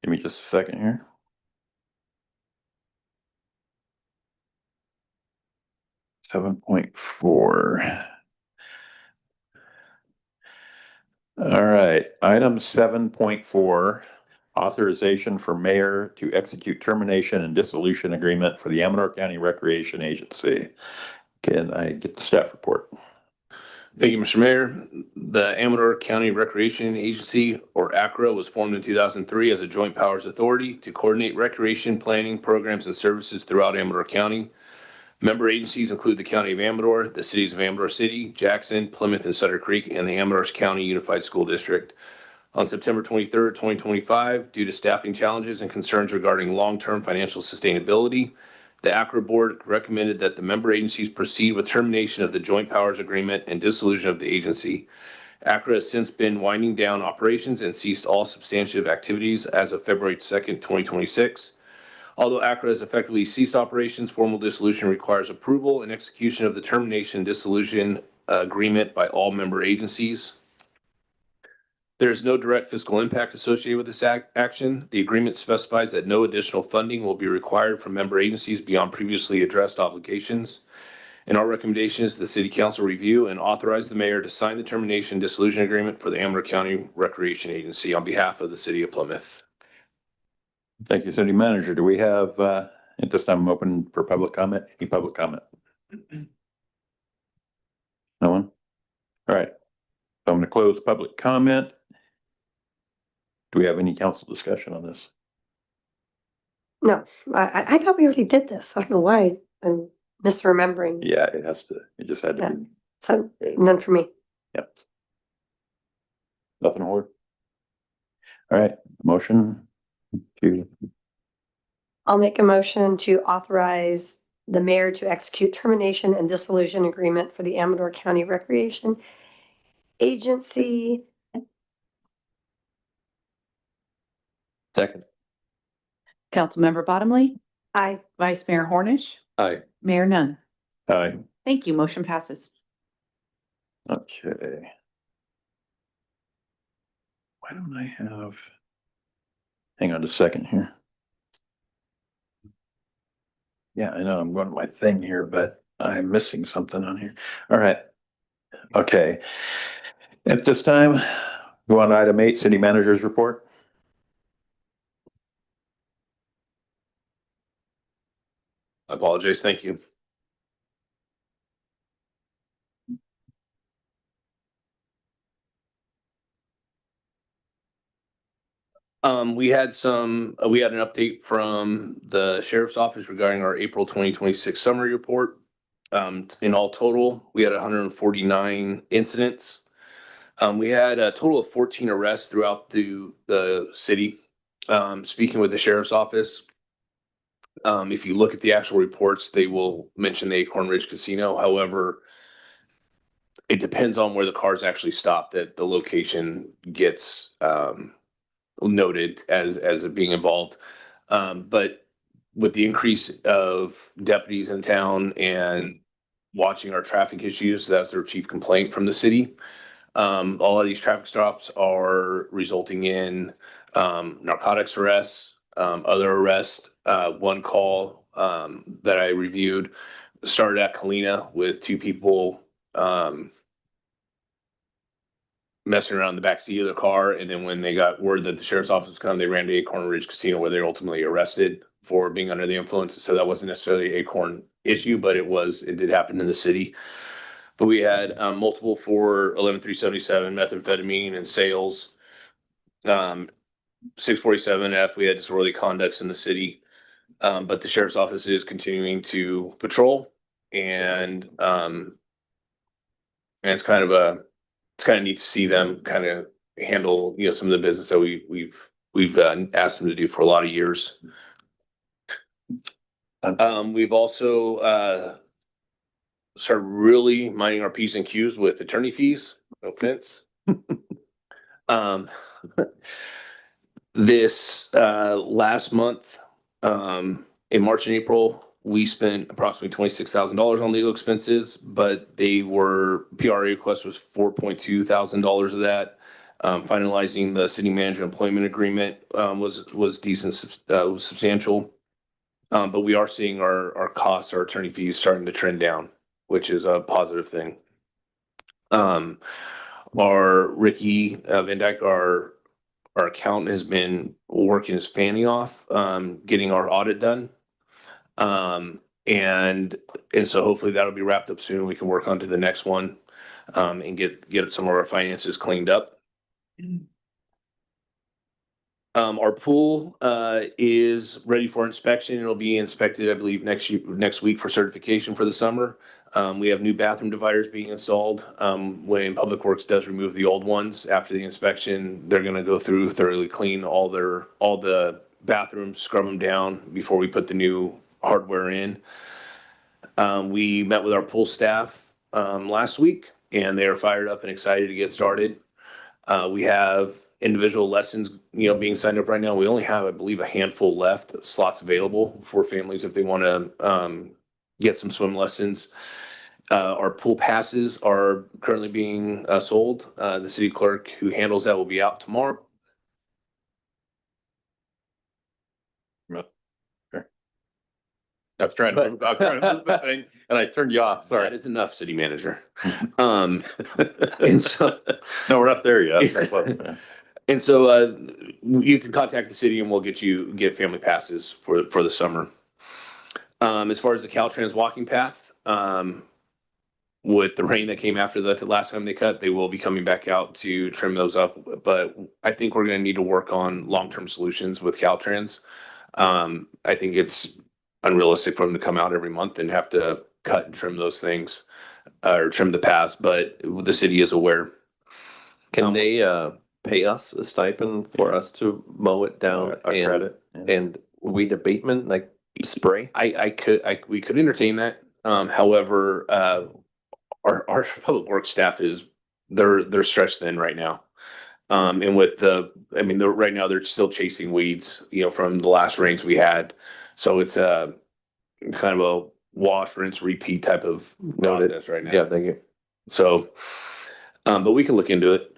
Give me just a second here. .4. All right, item 7.4, authorization for mayor to execute termination and dissolution agreement for the Amador County Recreation Agency. Can I get the staff report? Thank you, Mr. Mayor. The Amador County Recreation Agency, or ACRA, was formed in 2003 as a joint powers authority to coordinate recreation planning programs and services throughout Amador County. Member agencies include the County of Amador, the cities of Amador City, Jackson, Plymouth, and Sutter Creek, and the Amador County Unified School District. On September 23rd, 2025, due to staffing challenges and concerns regarding long-term financial sustainability, the ACRA board recommended that the member agencies proceed with termination of the joint powers agreement and dissolution of the agency. ACRA has since been winding down operations and ceased all substantive activities as of February 2nd, 2026. Although ACRA has effectively ceased operations, formal dissolution requires approval and execution of the termination and dissolution agreement by all member agencies. There is no direct fiscal impact associated with this action. The agreement specifies that no additional funding will be required from member agencies beyond previously addressed obligations. And our recommendation is the City Council review and authorize the mayor to sign the termination and dissolution agreement for the Amador County Recreation Agency on behalf of the City of Plymouth. Thank you, City Manager. Do we have, at this time, I'm open for public comment? Any public comment? No one? All right. So I'm going to close public comment. Do we have any council discussion on this? No, I thought we already did this. I don't know why I'm misremembering. Yeah, it just had to be. So none for me. Yep. Nothing to hold. All right, motion to, I'll make a motion to authorize the mayor to execute termination and dissolution agreement for the Amador County Recreation Agency. Second. Councilmember Bottomley, Aye. Vice Mayor Hornish, Aye. Mayor Nunn. Aye. Thank you. Motion passes. Okay. Why don't I have? Hang on a second here. Yeah, I know I'm going to my thing here, but I'm missing something on here. All right. Okay. At this time, go on to item 8, city manager's report. I apologize. Thank you. We had an update from the sheriff's office regarding our April 2026 summary report. In all total, we had 149 incidents. We had a total of 14 arrests throughout the city. Speaking with the sheriff's office, if you look at the actual reports, they will mention the Acorn Ridge Casino. However, it depends on where the cars actually stop that the location gets noted as it being involved. But with the increase of deputies in town and watching our traffic issues, that's their chief complaint from the city. All of these traffic stops are resulting in narcotics arrests, other arrests. One call that I reviewed started at Kalina with 2 people messing around in the back seat of the car, and then when they got word that the sheriff's office was coming, they ran to Acorn Ridge Casino where they were ultimately arrested for being under the influence. So that wasn't necessarily an Acorn issue, but it did happen in the city. But we had multiple for 11377 methamphetamine and sales. 647F, we had disorderly conducts in the city. But the sheriff's office is continuing to patrol, and it's kind of neat to see them kind of handle, some of the business that we've asked them to do for a lot of years. We've also started really minding our P's and Q's with attorney fees. No offense. This last month, in March and April, we spent approximately $26,000 on legal expenses, but PRA request was $4.2 thousand of that. Finalizing the city manager employment agreement was decent, was substantial. But we are seeing our costs, our attorney fees starting to trend down, which is a positive thing. Our Ricky Van Dyke, our accountant, has been working his fanny off, getting our audit done. And so hopefully that'll be wrapped up soon. We can work on to the next one, and get some of our finances cleaned up. Our pool is ready for inspection. It'll be inspected, I believe, next week for certification for the summer. We have new bathroom dividers being installed. When Public Works does remove the old ones after the inspection, they're gonna go through, thoroughly clean all the bathrooms, scrub them down before we put the new hardware in. We met with our pool staff last week, and they are fired up and excited to get started. We have individual lessons, being signed up right now. We only have, I believe, a handful left of slots available for families if they want to get some swim lessons. Our pool passes are currently being sold. The city clerk who handles that will be out tomorrow. I was trying to move the thing, and I turned you off. Sorry. That is enough, city manager. And so, No, we're not there yet. and so you can contact the city and we'll get family passes for the summer. As far as the Caltrans walking path, with the rain that came after the last time they cut, they will be coming back out to trim those up. But I think we're going to need to work on long-term solutions with Caltrans. I think it's unrealistic for them to come out every month and have to cut and trim those things, or trim the paths, but the city is aware. Can they pay us a stipend for us to mow it down A credit. and weed abatement, like spray? We could entertain that. However, our public works staff they're stretched thin right now. And with right now they're still chasing weeds, from the last rains we had. So it's kind of a wash, rinse, repeat type of Noted. process right now. Yeah, thank you. So, but we can look into it.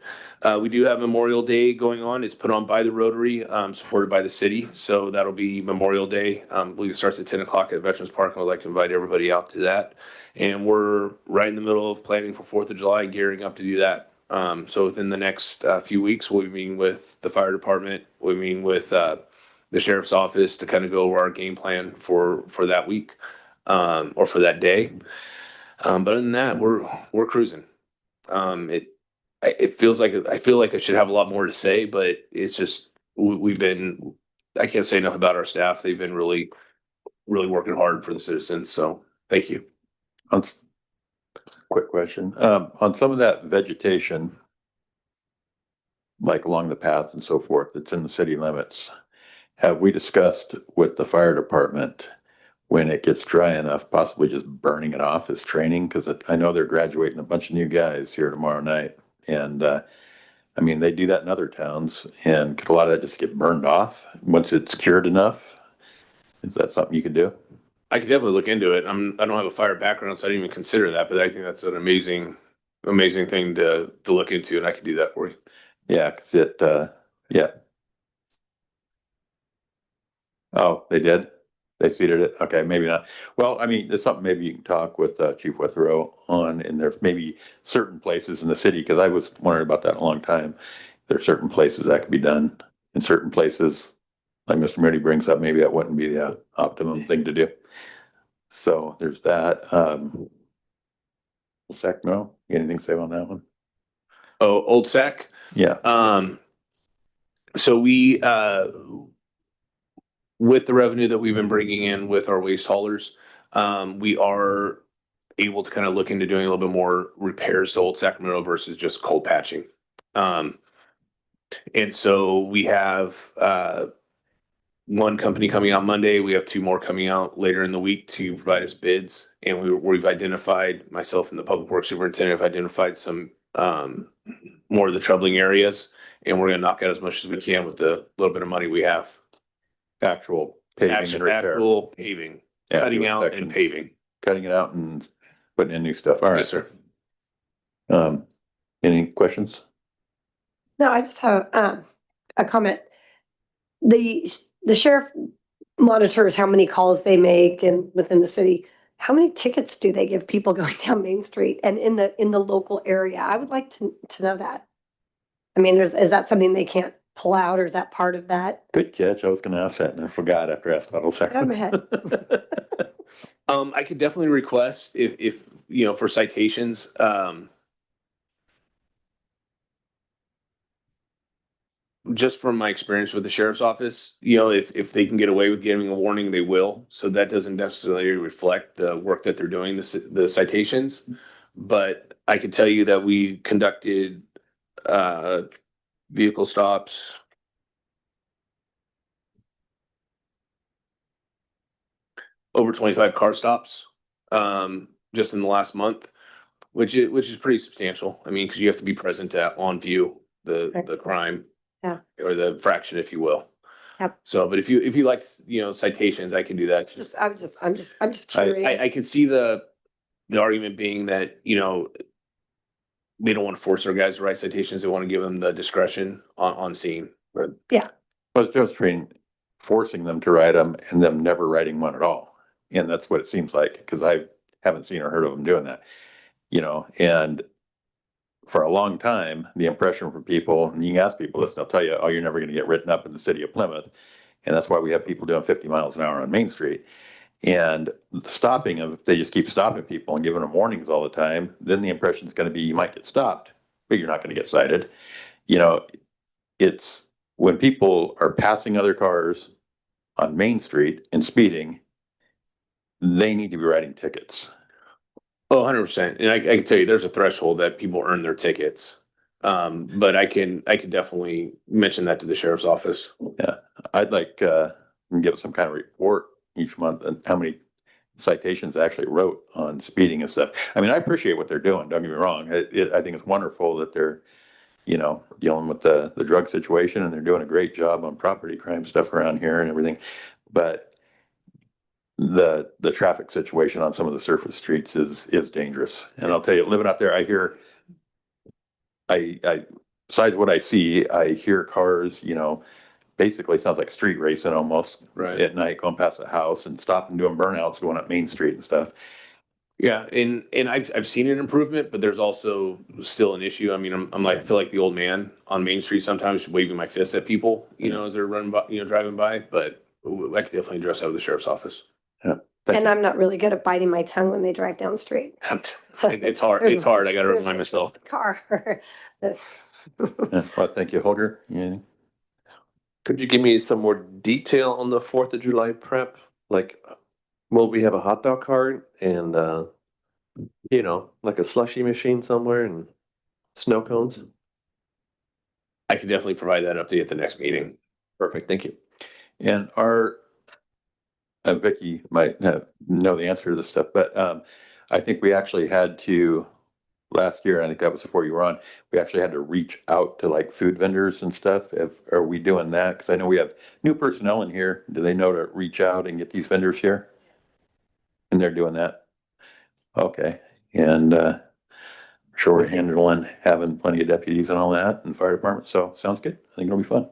We do have Memorial Day going on. It's put on by the Rotary, supported by the city. So that'll be Memorial Day. I believe it starts at 10 o'clock at Veterans Park. I'd like to invite everybody out to that. And we're right in the middle of planning for 4th of July, gearing up to do that. So within the next few weeks, we'll be meeting with the fire department. We'll be meeting with the sheriff's office to kind of go over our game plan for that week, or for that day. But other than that, we're cruising. It feels like I feel like I should have a lot more to say, but it's just I can't say enough about our staff. They've been really, really working hard for the citizens. So thank you. Quick question. On some of that vegetation, like along the path and so forth, that's in the city limits, have we discussed with the fire department when it gets dry enough, possibly just burning it off as training? Because I know they're graduating a bunch of new guys here tomorrow night. And they do that in other towns. And could a lot of that just get burned off once it's cured enough? Is that something you could do? I could definitely look into it. I don't have a fire background, so I didn't even consider that, but I think that's an amazing thing to look into, and I could do that for you. Yeah, because yeah. Oh, they did? They seeded it? Okay, maybe not. Well, it's something maybe you can talk with Chief Withrow on, and there's maybe certain places in the city, because I was wondering about that a long time. There are certain places that could be done, in certain places, like Mr. Moody brings up, maybe that wouldn't be the optimum thing to do. So there's that. Sac, no? Anything to say on that one? Oh, Old Sac? Yeah. So we, with the revenue that we've been bringing in with our waste haulers, we are able to kind of look into doing a little bit more repairs to Old Sacramento versus just cold patching. And so we have one company coming out Monday. We have 2 more coming out later in the week to provide us bids. And we've identified, myself and the public works superintendent have identified some more of the troubling areas. And we're going to knock out as much as we can with the little bit of money we have. Actual paving and repair. Actual paving, Yeah, cutting do out inspection. and paving. Cutting it out and putting in new stuff. All right. Yes, sir. Any questions? No, I just have a comment. The sheriff monitors how many calls they make and within the city. How many tickets do they give people going down Main Street and in the local area? I would like to know that. Is that something they can't pull out, or is that part of that? Good catch. I was going to ask that and I forgot after I asked about Old Sacramento. I could definitely request if for citations, just from my experience with the sheriff's office, if they can get away with giving a warning, they will. So that doesn't necessarily reflect the work that they're doing, the citations. But I can tell you that we conducted vehicle stops. Over 25 car stops, just in the last month, which is pretty substantial. Because you have to be present on view the crime, Yeah. or the infraction, if you will. Yep. So, but if you like, citations, I can do that. I'm just curious. I could see the argument being that, they don't want to force their guys to write citations. They want to give them the discretion on scene. But it's just forcing them to write them and them never writing one at all. And that's what it seems like, because I haven't seen or heard of them doing that, and for a long time, the impression from people, and you can ask people this, they'll tell you, oh, you're never going to get written up in the city of Plymouth. And that's why we have people doing 50 miles an hour on Main Street. And the stopping if they just keep stopping people and giving them warnings all the time, then the impression is going to be you might get stopped, but you're not going to get cited. It's when people are passing other cars on Main Street and speeding, they need to be writing tickets. Oh, 100%. And I can tell you, there's a threshold that people earn their tickets. But I can definitely mention that to the sheriff's office. Yeah, I'd like give some kind of report each month and how many citations I actually wrote on speeding and stuff. I appreciate what they're doing. Don't get me wrong. I think it's wonderful that they're, you know, dealing with the drug situation, and they're doing a great job on property crime stuff around here and everything. But the traffic situation on some of the surface streets is dangerous. And I'll tell you, living out there, I hear, besides what I see, I hear cars, you know, basically sounds like street racing almost Right. at night, going past the house and stopping, doing burnouts, going up Main Street and stuff. Yeah, and I've seen an improvement, but there's also still an issue. I mean, I'm like, I feel like the old man on Main Street sometimes waving my fist at people, you know, as they're running by, you know, driving by, but I could definitely address that with the sheriff's office. Thank And you. I'm not really good at biting my tongue when they drive down the street. So It's hard, I gotta there's remind myself. car. Yeah, well, thank you, Holger. Anything? Could you give me some more detail on the 4th of July prep? Like, will we have a hot dog cart and, you know, like a slushy machine somewhere and snow cones? I can definitely provide that update at the next meeting. Perfect, thank you. And Vicky might know the answer to this stuff, but I think we actually had to, last year, I think that was before you were on, we actually had to reach out to like food vendors and stuff. Are we doing that? Because I know we have new personnel in here. Do they know to reach out and get these vendors here? And they're doing that? Okay. And I'm sure we're having plenty of deputies and all that and fire department. So sounds good. I think it'll be fun.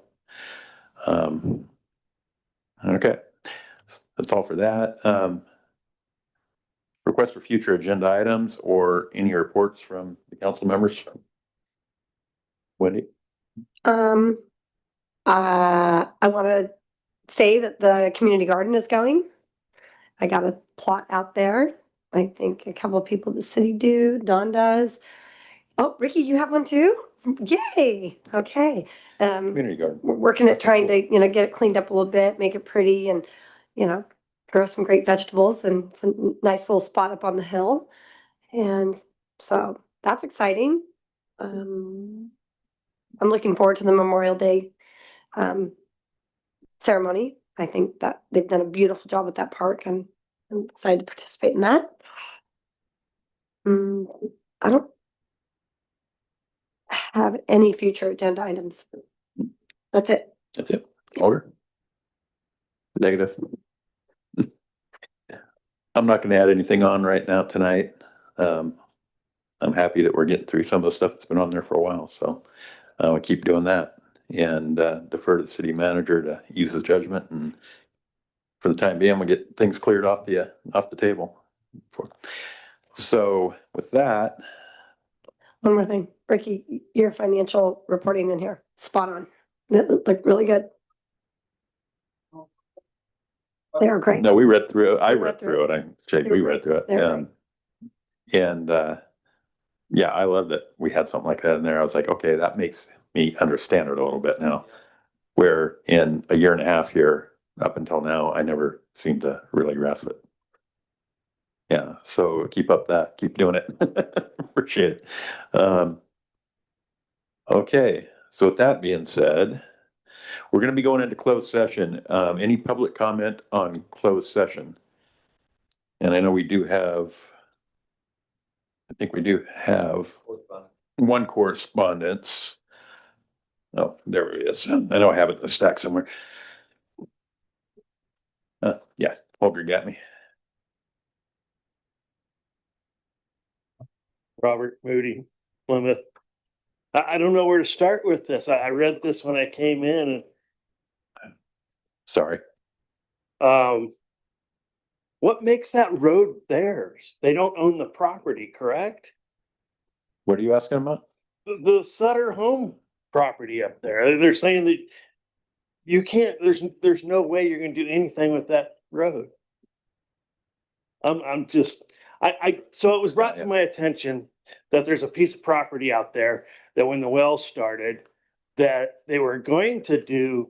Okay. That's all for that. Request for future agenda items or any reports from the council members? Wendy? I want to say that the community garden is going. I got a plot out there. I think a couple of people in the city do. Don does. Oh, Ricky, you have one too? Yay. Okay. Community garden. We're working at That's trying cool. to, you know, get it cleaned up a little bit, make it pretty and, you know, grow some great vegetables and some nice little spot up on the hill. And so that's exciting. I'm looking forward to the Memorial Day ceremony. I think that they've done a beautiful job with that park and I'm excited to participate in that. I don't have any future agenda items. That's it. That's it. Holger? Negative. I'm not gonna add anything on right now tonight. I'm happy that we're getting through some of the stuff that's been on there for a while, so we'll keep doing that and defer to the city manager to use his judgment, and for the time being, we'll get things cleared off the table. So with that, One more thing, Ricky, your financial reporting in here, spot on. That looked really good. They are great. no, we read through it. I We read read through through it. Jake, we read through it. They're great. And yeah, I love that we had something like that in there. I was like, okay, that makes me understand it a little bit now. Where in a year and a half here, up until now, I never seemed to really grasp it. Yeah, so keep doing it. Appreciate it. Okay, so with that being said, we're gonna be going into closed session. Any public comment on closed session? And I know we do have, I think we do have one correspondence. Oh, there it is. I know I have it in the stack somewhere. Yeah, Holger got me. Robert Moody, Plymouth. I don't know where to start with this. I read this when I came in. Sorry. What makes that road theirs? They don't own the property, correct? What are you asking about? The Sutter Home property up there. They're saying that you can't, there's no way you're gonna do anything with that road. I'm just, so it was brought to my attention that there's a piece of property out there that when the well started, that they were going to do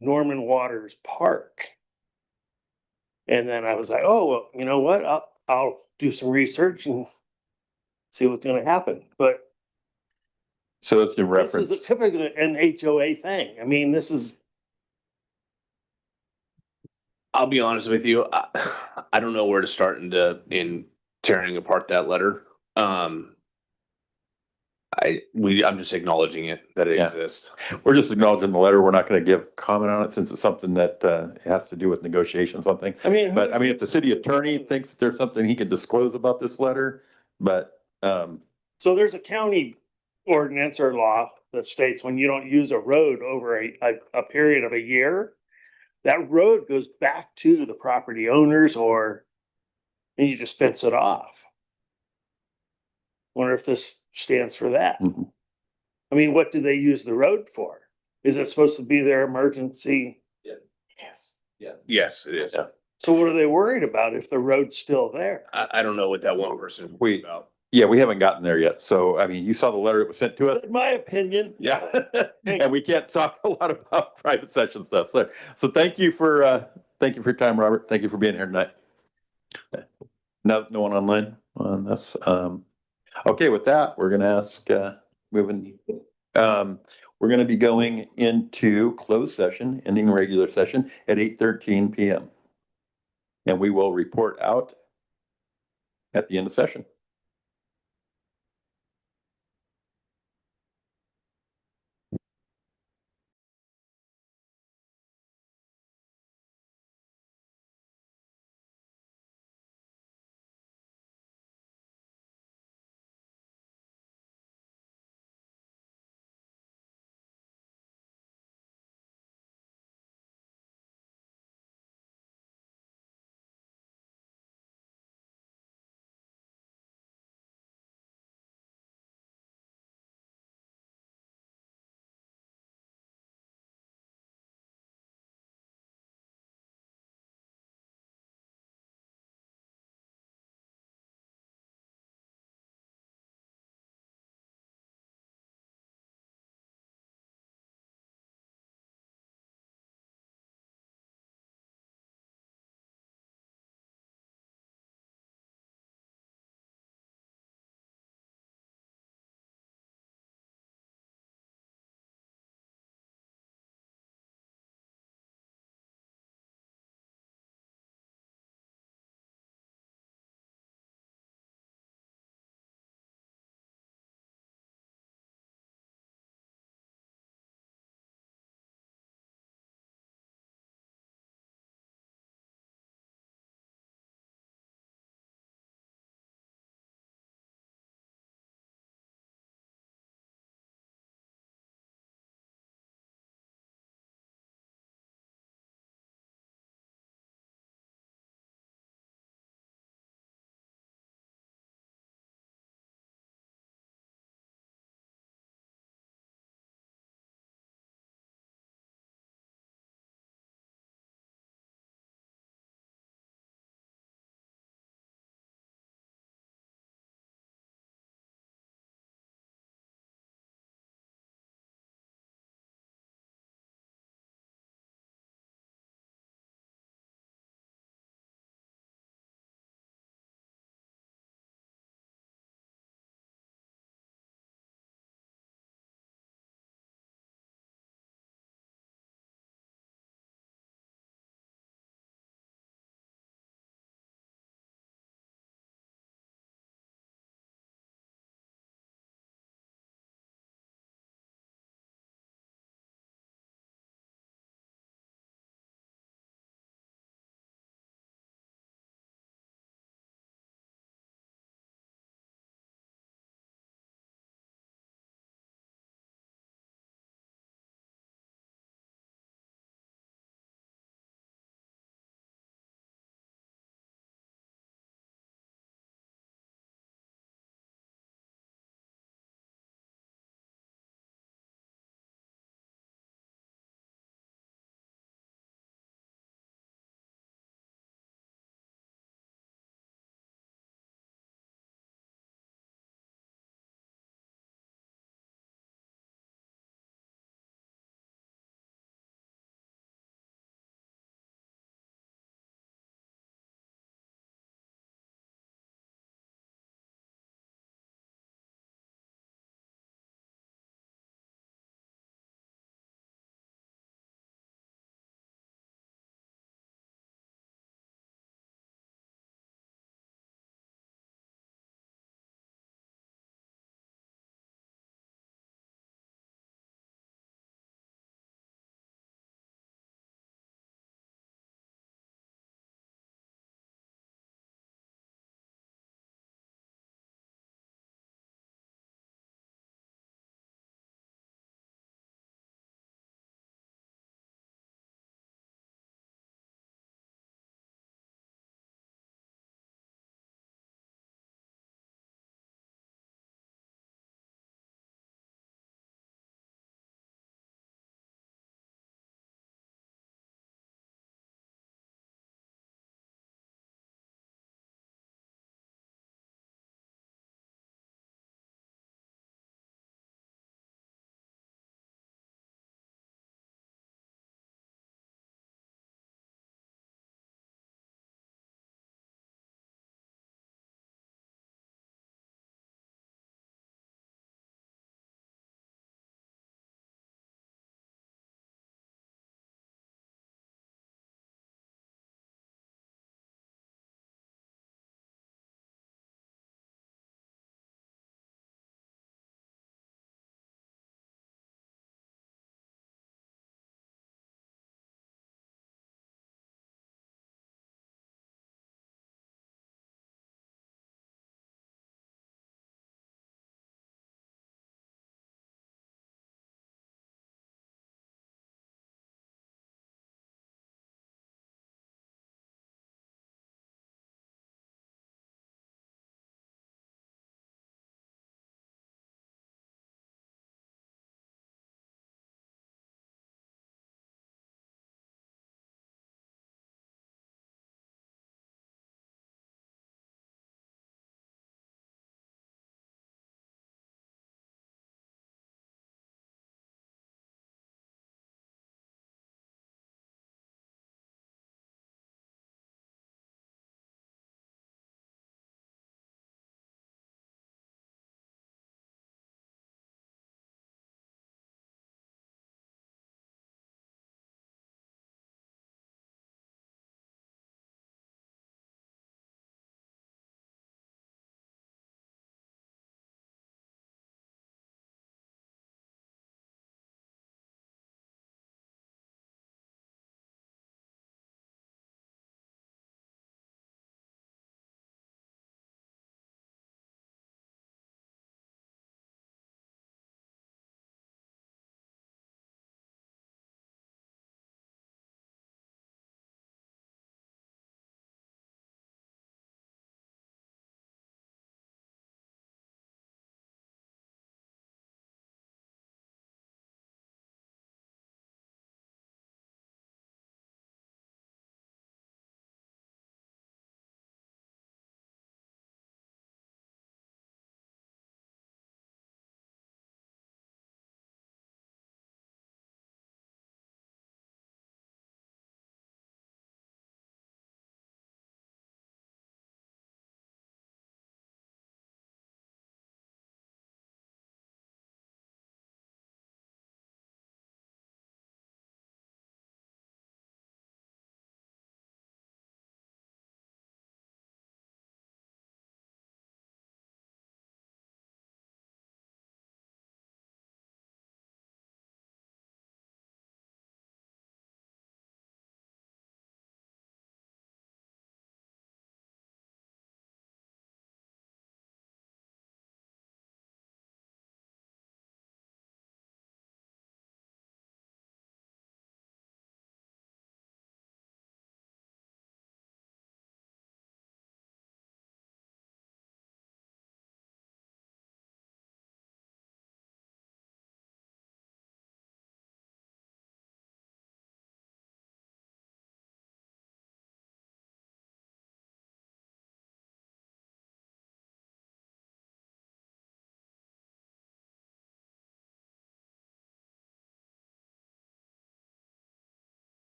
Norman Waters Park. And then I was like, oh, well, you know what? I'll do some research and see what's gonna happen. But So it's in this reference. is typically an HOA thing. I mean, this is, I'll be honest with you, I don't know where to start in tearing apart that letter. I I'm just acknowledging it, that it Yeah. exists. We're just acknowledging the letter. We're not going to give comment on it since it's something that has to do with negotiations, something. I mean. But I mean, if the city attorney thinks that there's something he can disclose about this letter, but So there's a county ordinance or law that states when you don't use a road over a period of a year, that road goes back to the property owners and you just fence it off. Wonder if this stands for that. Mhm. I mean, what do they use the road for? Is it supposed to be their emergency? Yes, it is. Yeah. So what are they worried about if the road's still there? I don't know what that one person is worried about. yeah, we haven't gotten there yet. So, I mean, you saw the letter that was sent to us. In my opinion. Yeah. And we can't talk a lot about private session stuff. So thank you for your time, Robert. Thank you for being here tonight. No one online on this. Okay, with that, we're gonna ask, moving, we're gonna be going into closed session, ending regular session at 8:13 PM. And we will report out at the end of session.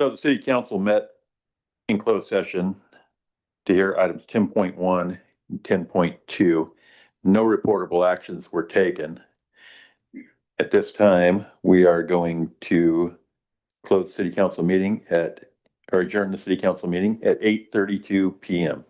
So the city council met in closed session to hear items 10.1 and 10.2. No reportable actions were taken. At this time, we are going to close the city council meeting or adjourn the city council meeting at 8:32 PM.